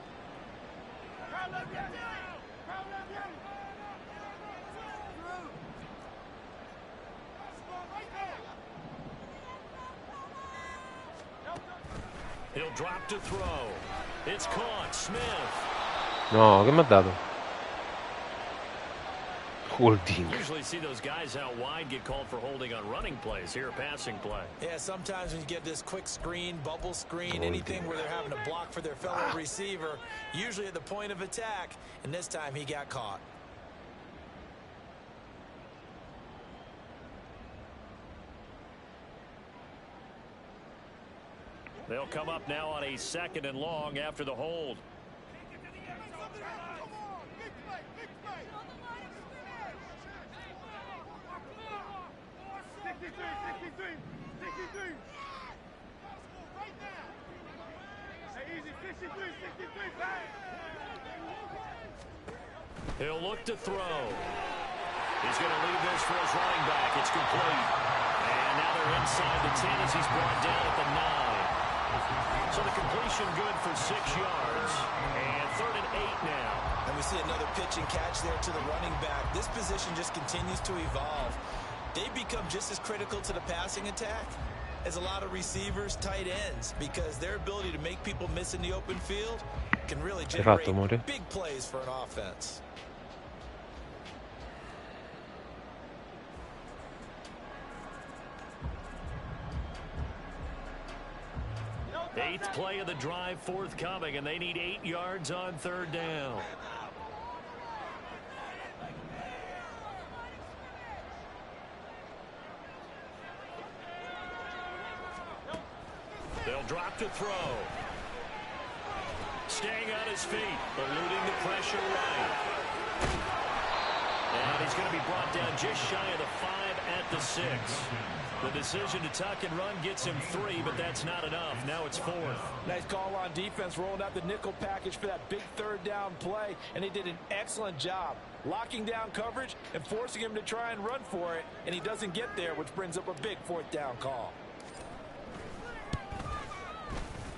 He'll drop to throw. It's caught. Smith. No, che mi ha dato? Holding. Usually see those guys out wide get called for holding on running plays. Here, a passing play. Yeah, sometimes when you get this quick screen, bubble screen, anything where they're having to block for their fellow receiver, usually at the point of attack, and this time he got caught. They'll come up now on a 2nd and long after the hold. He'll look to throw. He's going to leave this for his running back. It's complete. And now they're inside the 10 as he's brought down at the 9. So the completion good for 6 yards. And 3rd and 8 now. And we see another pitch and catch there to the running back. This position just continues to evolve. They become just as critical to the passing attack as a lot of receivers, tight ends, because their ability to make people miss in the open field can really generate big plays for an offense. Eighth play of the drive forthcoming, and they need 8 yards on 3rd down. They'll drop to throw. Staying on his feet, eluding the pressure right. And he's going to be brought down just shy of the 5 at the 6. The decision to tuck and run gets him 3, but that's not enough. Now it's 4th. Nice call on defense, rolling out the nickel package for that big 3rd down play, and he did an excellent job locking down coverage and forcing him to try and run for it, and he doesn't get there, which brings up a big 4th down call.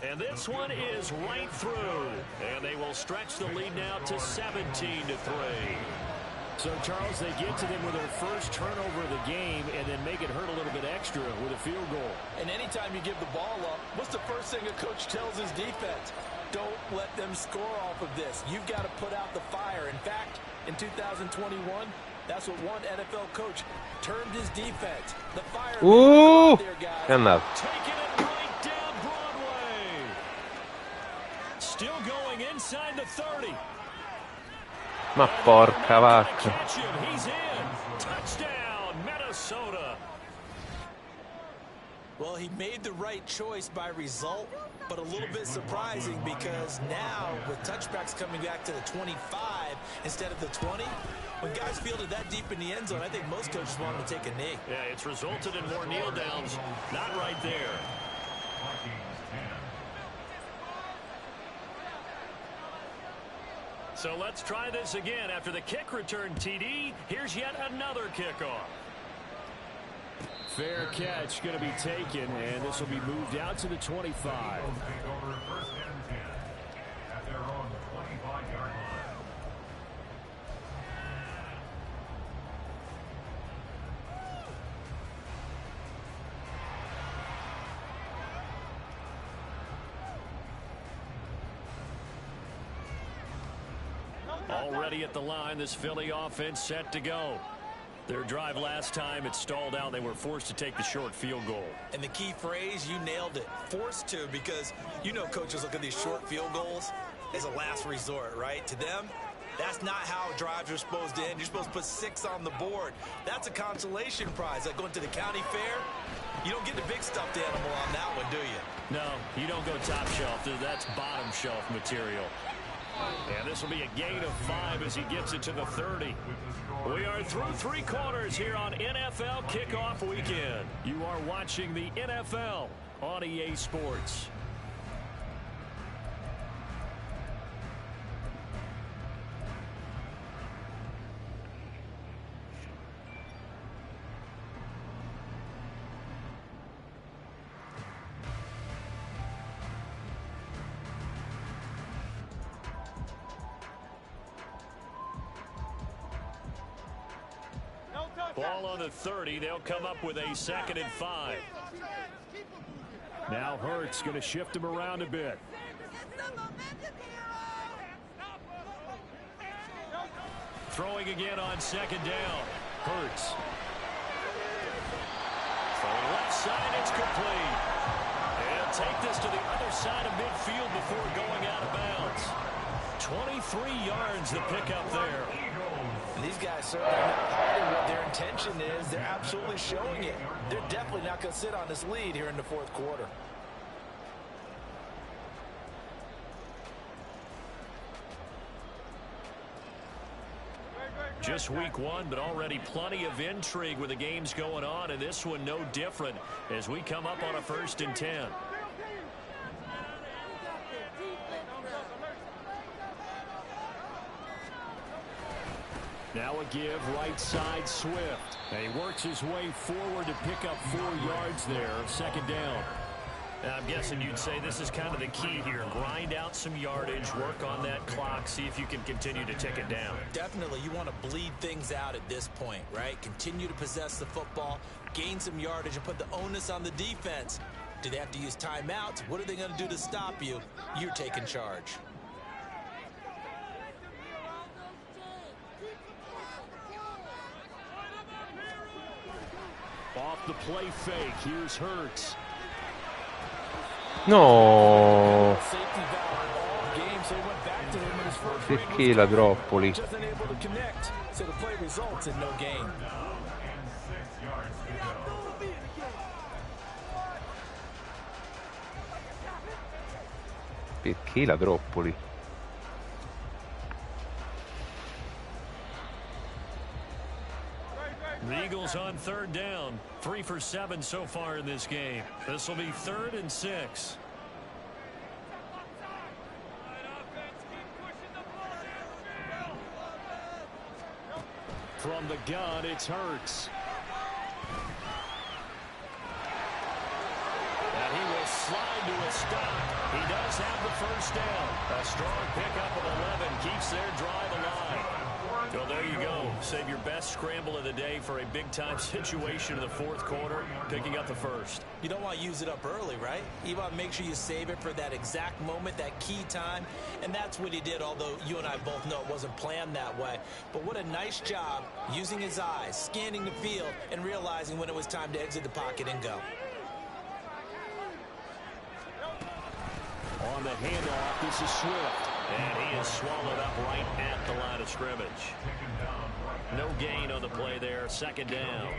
And this one is right through. And they will stretch the lead now to 17-3. So, Charles, they get to them with their first turnover of the game and then make it hurt a little bit extra with a field goal. And anytime you give the ball up, what's the first thing a coach tells his defense? Don't let them score off of this. You've got to put out the fire. In fact, in 2021, that's what one NFL coach termed his defense. The fire. Ooh! Taking it right down Broadway. Still going inside the 30. Ma porca vacca. He's in. Touchdown, Minnesota. Well, he made the right choice by result, but a little bit surprising because now with touchbacks coming back to the 25 instead of the 20, when guys fielded that deep in the end zone, I think most coaches want them to take a knee. Yeah, it's resulted in more kneel downs. Not right there. So let's try this again. After the kick return TD, here's yet another kickoff. Fair catch going to be taken, and this will be moved out to the 25. Take over first and 10 at their own 25-yard line. Already at the line, this Philly offense set to go. Their drive last time, it stalled out. They were forced to take the short field goal. And the key phrase, you nailed it. Forced to, because you know coaches look at these short field goals as a last resort, right? To them, that's not how drives are supposed to end. You're supposed to put 6 on the board. That's a consolation prize. Like going to the county fair, you don't get the big stuffed animal on that one, do you? No, you don't go top shelf. That's bottom shelf material. And this will be a gain of 5 as he gets it to the 30. We are through 3 quarters here on NFL Kickoff Weekend. You are watching the NFL on EA Sports. Ball on the 30. They'll come up with a 2nd and 5. Now Hurts going to shift him around a bit. Throwing again on 2nd down. Hurts. From left side, it's complete. And take this to the other side of midfield before going out of bounds. 23 yards the pickup there. And these guys certainly are not hiding what their intention is. They're absolutely showing it. They're definitely not going to sit on this lead here in the 4th quarter. Just week 1, but already plenty of intrigue with the games going on, and this one no different as we come up on a 1st and 10. Now a give right side Swift. And he works his way forward to pick up 4 yards there. 2nd down. I'm guessing you'd say this is kind of the key here. Grind out some yardage, work on that clock, see if you can continue to tick it down. Definitely. You want to bleed things out at this point, right? Continue to possess the football, gain some yardage, and put the onus on the defense. Do they have to use timeouts? What are they going to do to stop you? You're taking charge. Off the play fake, here's Hurts. No. Perché la Droppoli? Perché la Droppoli? The Eagles on 3rd down. 3 for 7 so far in this game. This will be 3rd and 6. From the gun, it's Hurts. And he will slide to a stop. He does have the first down. A strong pickup of 11 keeps their drive alive. Well, there you go. Save your best scramble of the day for a big-time situation in the fourth quarter, picking up the first. You don't want to use it up early, right? You want to make sure you save it for that exact moment, that key time, and that's what he did, although you and I both know it wasn't planned that way. But what a nice job using his eyes, scanning the field, and realizing when it was time to exit the pocket and go. On the handoff, this is Swift. And he is swallowed up right at the line of scrimmage. No gain on the play there, second down.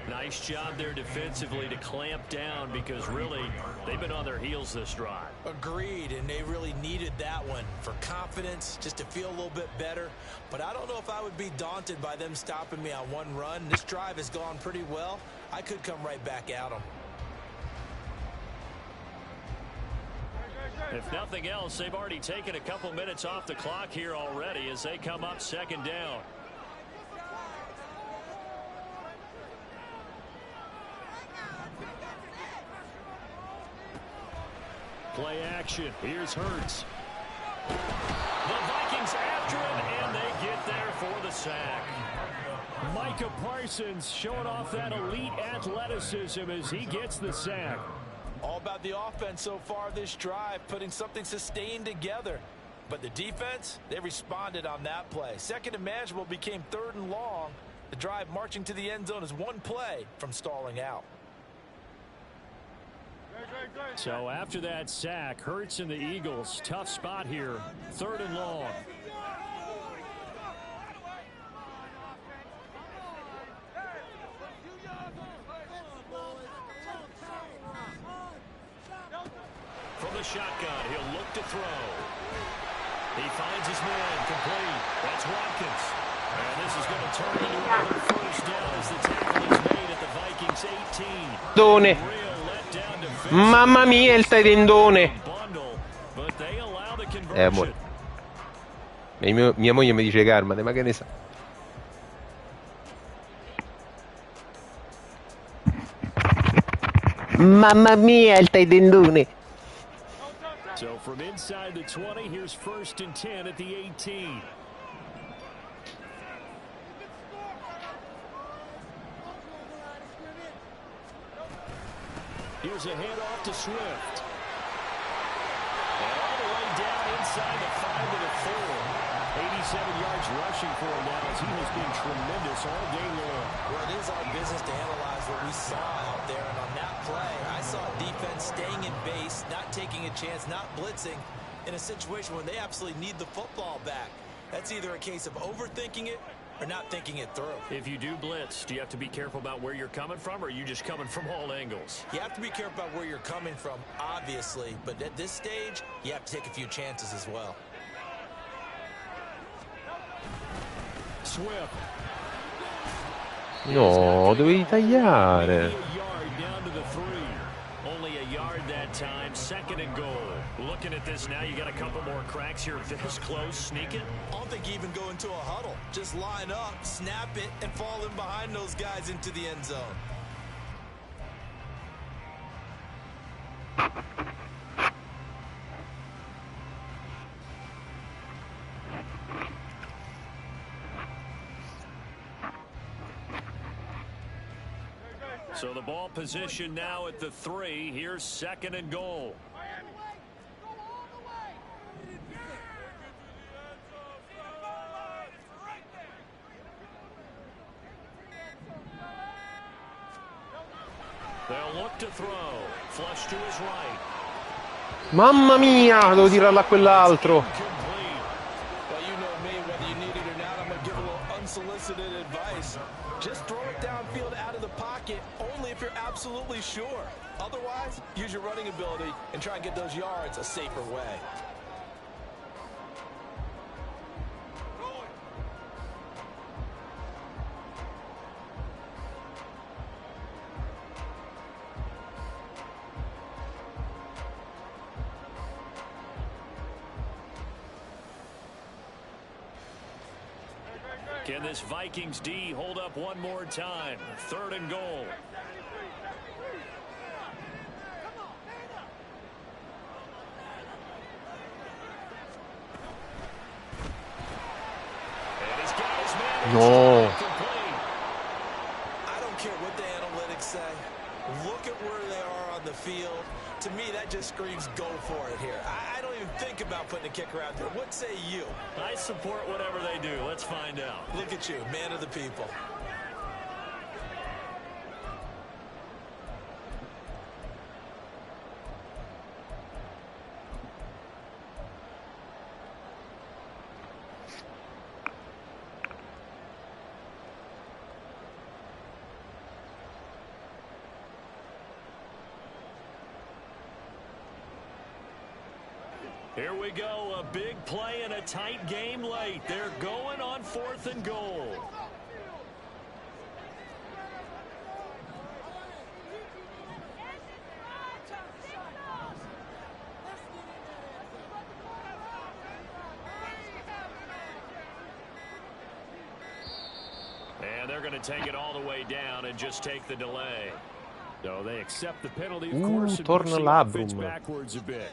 Nice job there defensively to clamp down because really they've been on their heels this drive. Agreed, and they really needed that one for confidence, just to feel a little bit better. But I don't know if I would be daunted by them stopping me on one run. This drive has gone pretty well. I could come right back at them. If nothing else, they've already taken a couple minutes off the clock here already as they come up second down. Play action. Here's Hurts. The Vikings after him, and they get there for the sack. Micah Parsons showing off that elite athleticism as he gets the sack. All about the offense so far this drive, putting something sustained together. But the defense, they responded on that play. Second and manageable became third and long. The drive marching to the end zone is one play from stalling out. So after that sack, Hurts and the Eagles, tough spot here, third and long. From the shotgun, he'll look to throw. He finds his man, complete. That's Watkins. And this is going to turn into another first down as the tackle is made at the Vikings 18. Tendone. Mamma mia, il tendone. Amore. Mia moglie mi dice calmate, ma che ne sa? Mamma mia, il tendone. So from inside the 20, here's first and 10 at the 18. Here's a handoff to Swift. And all the way down inside the 5 to the 4. 87 yards rushing for him now as he has been tremendous all day long. Well, it is our business to analyze what we saw out there, and on that play, I saw defense staying in base, not taking a chance, not blitzing, in a situation where they absolutely need the football back. That's either a case of overthinking it or not thinking it through. If you do blitz, do you have to be careful about where you're coming from, or are you just coming from all angles? You have to be careful about where you're coming from, obviously, but at this stage, you have to take a few chances as well. Swift. No, dovevi tagliare. Only a yard that time, second and goal. Looking at this now, you got a couple more cracks here. This close, sneak it. I don't think you even go into a huddle. Just line up, snap it, and fall in behind those guys into the end zone. So the ball position now at the 3. Here's second and goal. They'll look to throw. Flush to his right. Mamma mia, devo tirarla a quell'altro. Well, you know me, whether you need it or not, I'm going to give a little unsolicited advice. Just throw it downfield out of the pocket, only if you're absolutely sure. Otherwise, use your running ability and try and get those yards a safer way. Can this Vikings D hold up one more time? Third and goal. No. I don't care what the analytics say. Look at where they are on the field. To me, that just screams go for it here. I don't even think about putting a kicker out there. What say you? I support whatever they do. Let's find out. Look at you, man of the people. Here we go, a big play in a tight game late. They're going on 4th and goal. And they're going to take it all the way down and just take the delay. So they accept the penalty, of course, and push torna the offense Labrum. backwards a bit.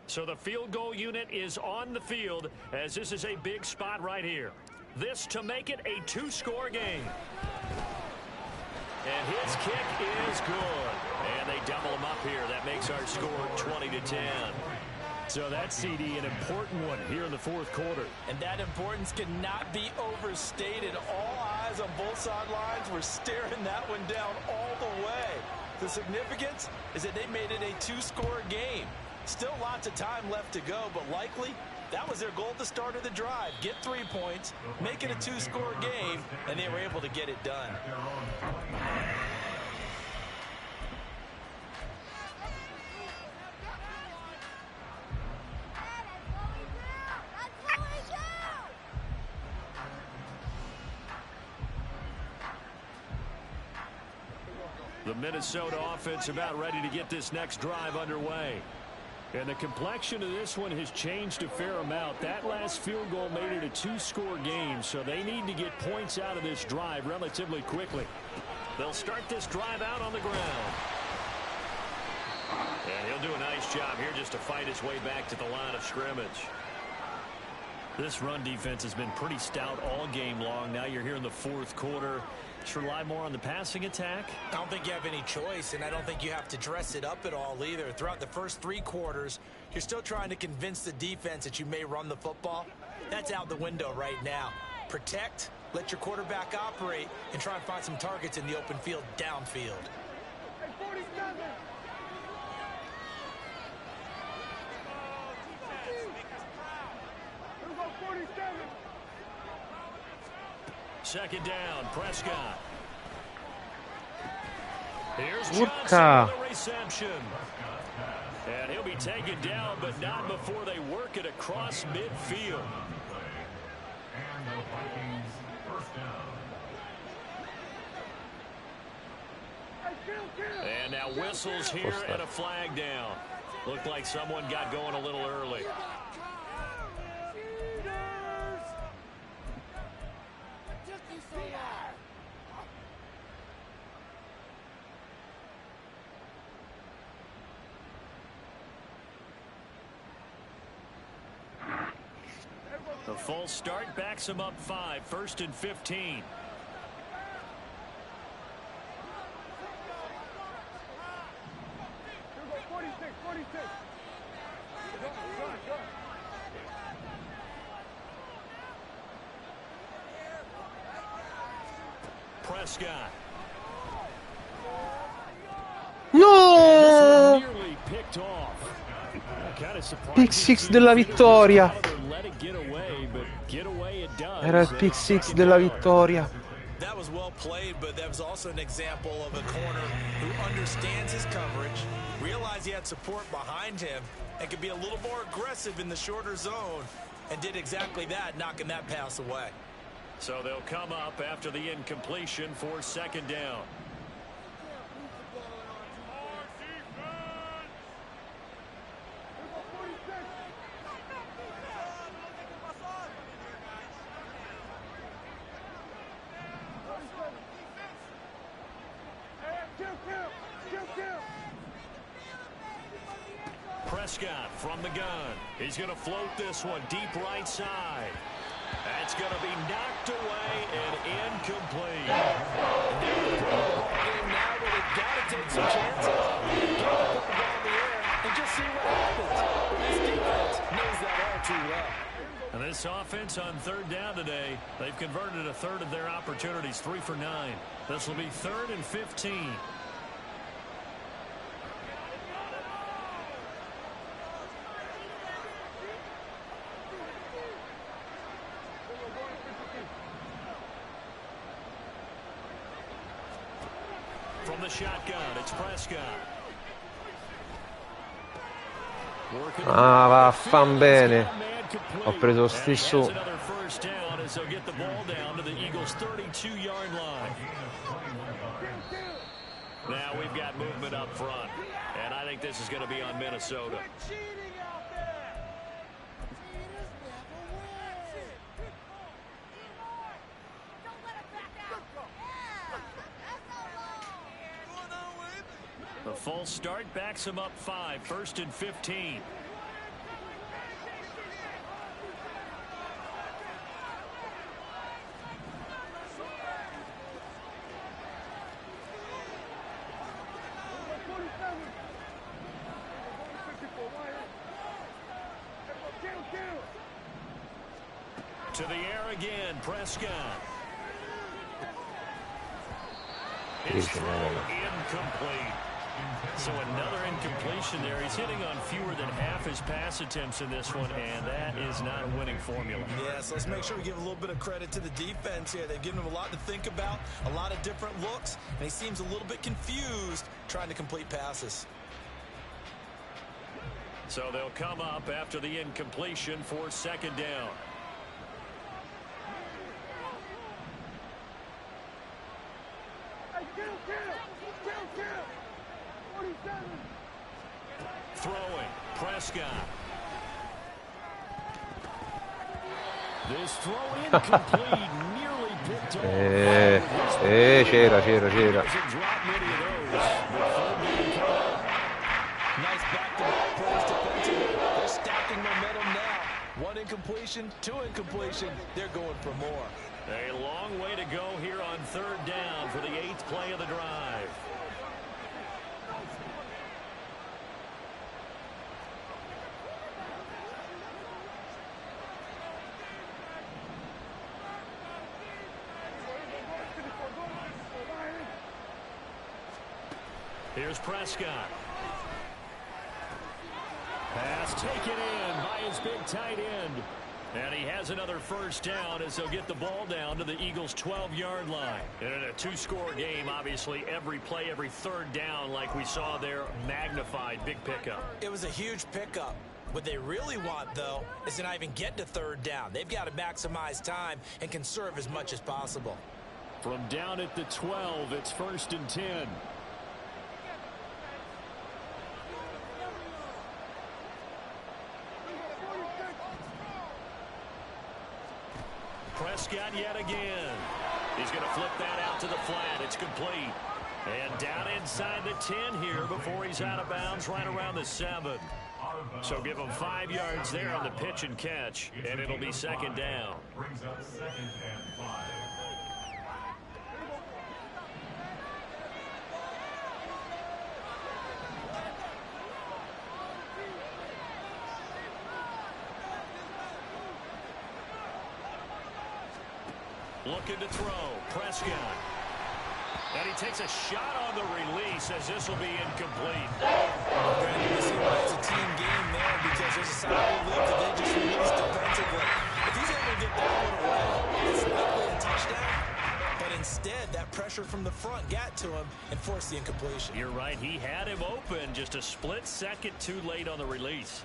So the field goal unit is on the field as this is a big spot right here. This to make it a 2-score game. And his kick is good. And they double him up here. That makes our score 20-10. So that's, CD, an important one here in the 4th quarter. And that importance cannot be overstated. All eyes on both sidelines were staring that one down all the way. The significance is that they made it a 2-score game. Still lots of time left to go, but likely that was their goal at the start of the drive. Get 3 points, make it a 2-score game, and they were able to get it done. The Minnesota offense about ready to get this next drive underway. And the complexion of this one has changed a fair amount. That last field goal made it a 2-score game, so they need to get points out of this drive relatively quickly. They'll start this drive out on the ground. And he'll do a nice job here just to fight his way back to the line of scrimmage. This run defense has been pretty stout all game long. Now you're here in the 4th quarter. Just rely more on the passing attack. I don't think you have any choice, and I don't think you have to dress it up at all either. Throughout the first 3 quarters, you're still trying to convince the defense that you may run the football. That's out the window right now. Protect, let your quarterback operate, and try and find some targets in the open field downfield. Second down, Prescott. Here's Urca. Johnson with a reception. And he'll be taken down, but not before they work it across midfield. And the Vikings first down. And now whistles here and a flag down. Looked like someone got going a little early. The full start backs him up 5, 1st and 15. Prescott. No! Nearly picked off. Kind of surprising. Pick 6 della vittoria. Let it get away, but get away it does. Era il pick 6 della vittoria. That was well played, but that was also an example of a corner who understands his coverage, realized he had support behind him, and could be a little more aggressive in the shorter zone, and did exactly that, knocking that pass away. So they'll come up after the incompletion for 2nd down. Prescott from the gun. He's going to float this one deep right side. That's going to be knocked away and incomplete. Now they've got to take some chances. Get the ball in the air and just see what happens. This defense knows that all too well. And this offense on third down today, they've converted a third of their opportunities, 3 for 9. This will be 3rd and 15. From the shotgun, it's Prescott. Ah, vaffan bene. Ho preso lo stesso. Now we've got movement up front, and I think this is going to be on Minnesota. The full start backs him up 5, 1st and 15. To the air again, Prescott. His throw incomplete. So another incompletion there. He's hitting on fewer than half his pass attempts in this one, and that is not a winning formula. Yes, let's make sure we give a little bit of credit to the defense here. They've given him a lot to think about, a lot of different looks, and he seems a little bit confused trying to complete passes. So they'll come up after the incompletion for 2nd down. Throwing, Prescott. This throw incomplete, nearly picked off. C'era. Nice back-to-back plays defensively. They're stacking momentum now. 1 incompletion, 2 incompletion. They're going for more. A long way to go here on 3rd down for the 8th play of the drive. Here's Prescott. Pass taken in by his big tight end. And he has another 1st down as they'll get the ball down to the Eagles' 12-yard line. And in a 2-score game, obviously, every play, every 3rd down, like we saw there, magnified, big pickup. It was a huge pickup. What they really want, though, is to not even get to 3rd down. They've got to maximize time and conserve as much as possible. From down at the 12, it's 1st and 10. Prescott yet again. He's going to flip that out to the flat. It's complete. And down inside the 10 here before he's out of bounds right around the 7. So give him 5 yards there on the pitch and catch, and it'll be 2nd down. Brings up 2nd and 5. Looking to throw, Prescott. And he takes a shot on the release as this will be incomplete. Brandon, this is a team game there because there's a side of the league that they just released defensively. If he's able to get that one away, it's likely a touchdown. But instead, that pressure from the front got to him and forced the incompletion. You're right. He had him open, just a split second too late on the release.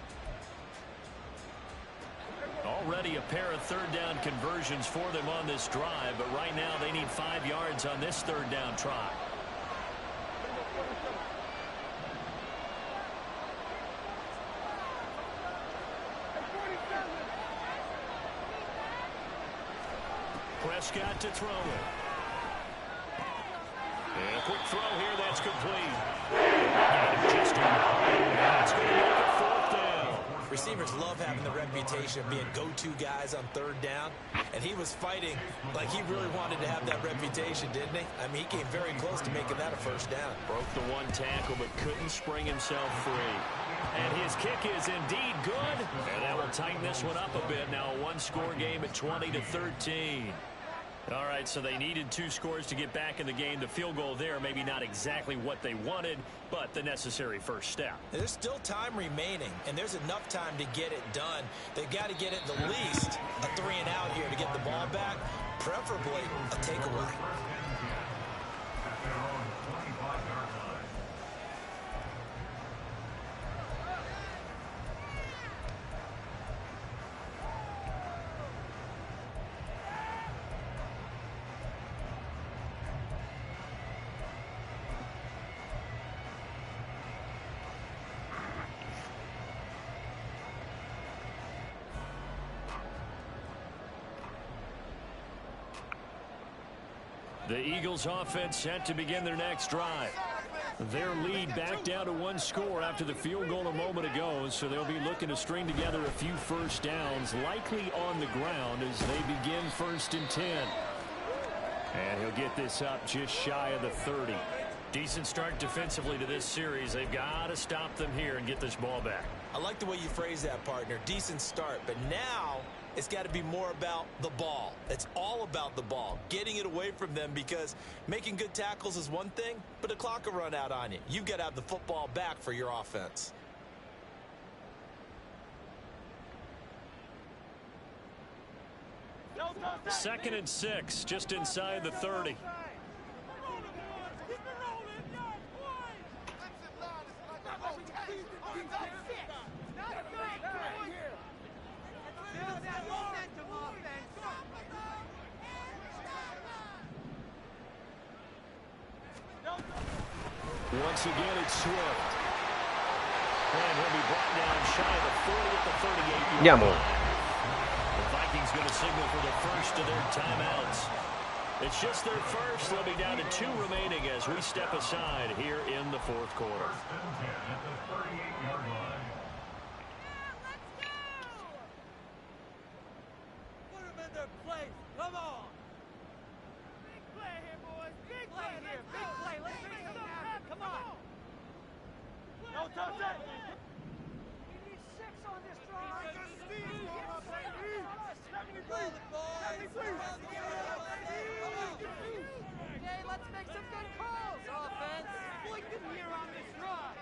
Already a pair of 3rd down conversions for them on this drive, but right now they need 5 yards on this 3rd down try. Prescott to throw it. And a quick throw here, that's complete. Just that's going to make it 4th down. Receivers love having the reputation of being go-to guys on 3rd down, and he was fighting like he really wanted to have that reputation, didn't he? I mean, he came very close to making that a 1st down. Broke the 1 tackle, but couldn't spring himself free. And his kick is indeed good, and that will tighten this one up a bit. Now a 1-score game at 20-13. All right, so they needed 2 scores to get back in the game. The field goal there, maybe not exactly what they wanted, but the necessary first step. There's still time remaining, and there's enough time to get it done. They've got to get it at least a 3-and-out here to get the ball back, preferably a takeaway. The Eagles offense set to begin their next drive. Their lead back down to 1 score after the field goal a moment ago, so they'll be looking to string together a few first downs, likely on the ground as they begin 1st and 10. And he'll get this up just shy of the 30. Decent start defensively to this series. They've got to stop them here and get this ball back. I like the way you phrase that, partner. Decent start, but now it's got to be more about the ball. It's all about the ball, getting it away from them, because making good tackles is one thing, but the clock will run out on you. You've got to have the football back for your offense. Second and 6, just inside the 30. Once again, it's Swift. And he'll be brought down shy of the 40 at the 38. Andiamo. The Vikings going to signal for the first of their timeouts. It's just their first. They'll be down to 2 remaining as we step aside here in the 4th quarter. Put him in their place. Come on. Big play here, boys. Big play here. Big play. Let's make something happen. Come on. No touch it. We need 6 on this drive. Okay, let's make some good calls, offense. We can hear on this drive.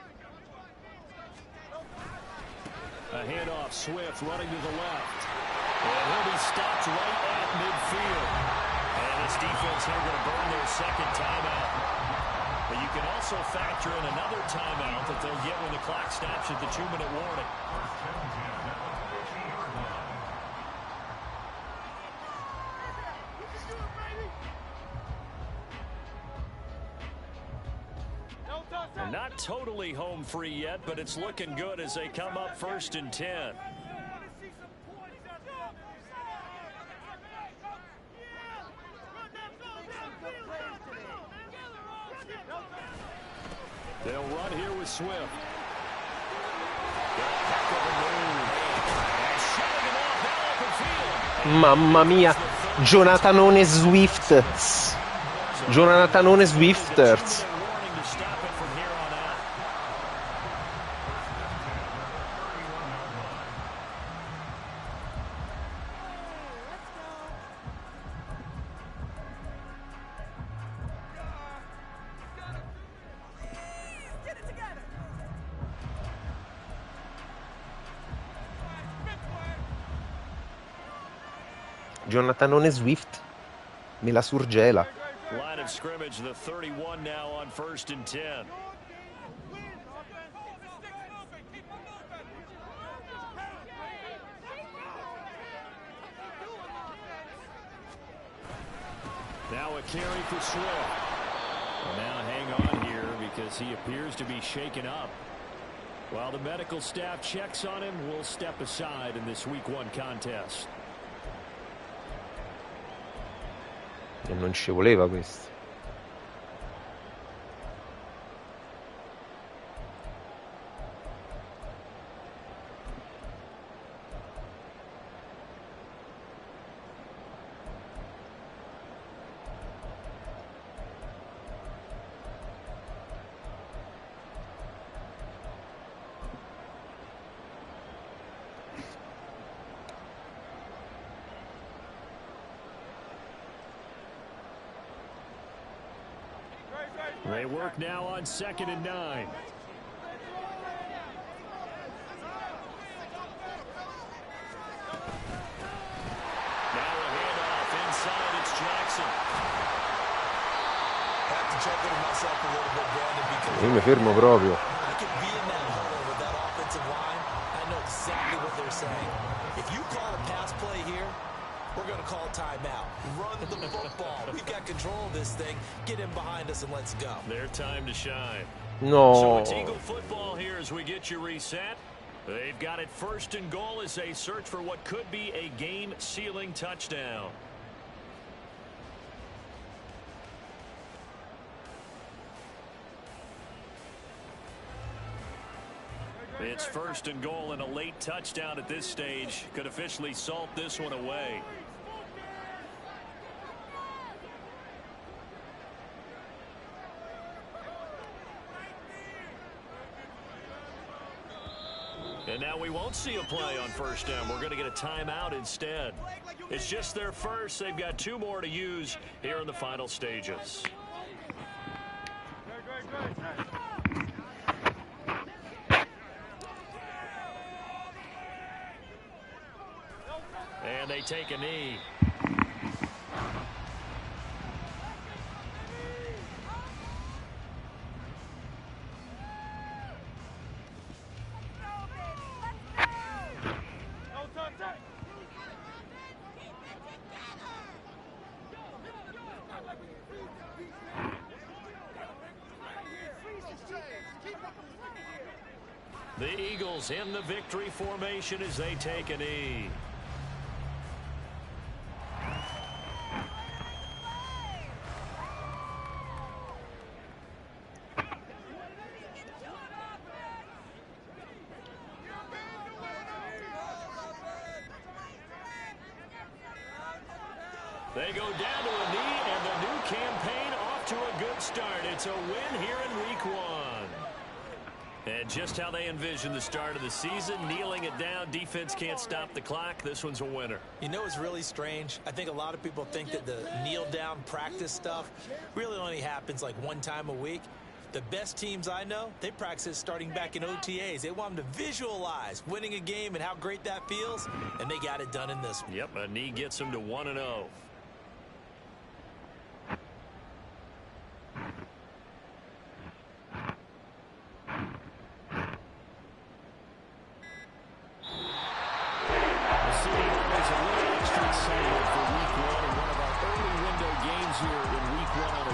A handoff, Swift running to the left. And he'll be stopped right at midfield. And this defense here going to burn their 2nd timeout. But you can also factor in another timeout that they'll get when the clock stops at the 2-minute warning. Not totally home free yet, but it's looking good as they come up 1st and 10. They'll run here with Swift. Mamma mia, Jonathanone Swift. Jonathanone Swifters. Jonathanone Swift me la surgela. Line of scrimmage, the 31 now on 1st and 10. Now a carry for Swift. Now hang on here because he appears to be shaken up. While the medical staff checks on him, we'll step aside in this Week 1 contest. E non ci voleva questo. They work now on 2nd and 9. Io mi fermo proprio. If you call a pass play here, we're going to call a timeout. Run the football. We've got control of this thing. Get in behind us and let's go. Their time to shine. No. So it's Eagle football here as we get you reset. They've got it 1st and goal as they search for what could be a game-sealing touchdown. It's 1st and goal, and a late touchdown at this stage could officially salt this one away. And now we won't see a play on 1st down. We're going to get a timeout instead. It's just their first. They've got 2 more to use here in the final stages. And they take a knee. The Eagles in the victory formation as they take a knee. They go down to a knee, and the new campaign off to a good start. It's a win here in week 1. And just how they envision the start of the season, kneeling it down, defense can't stop the clock. This one's a winner. You know, it's really strange. I think a lot of people think that the kneel-down practice stuff really only happens like 1 time a week. The best teams I know, they practice starting back in OTAs. They want them to visualize winning a game and how great that feels, and they got it done in this one. Yep, a knee gets them to 1-0.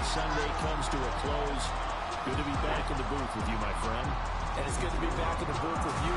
Sunday comes to a close. Good to be back in the booth with you, my friend. And it's good to be back in the booth with you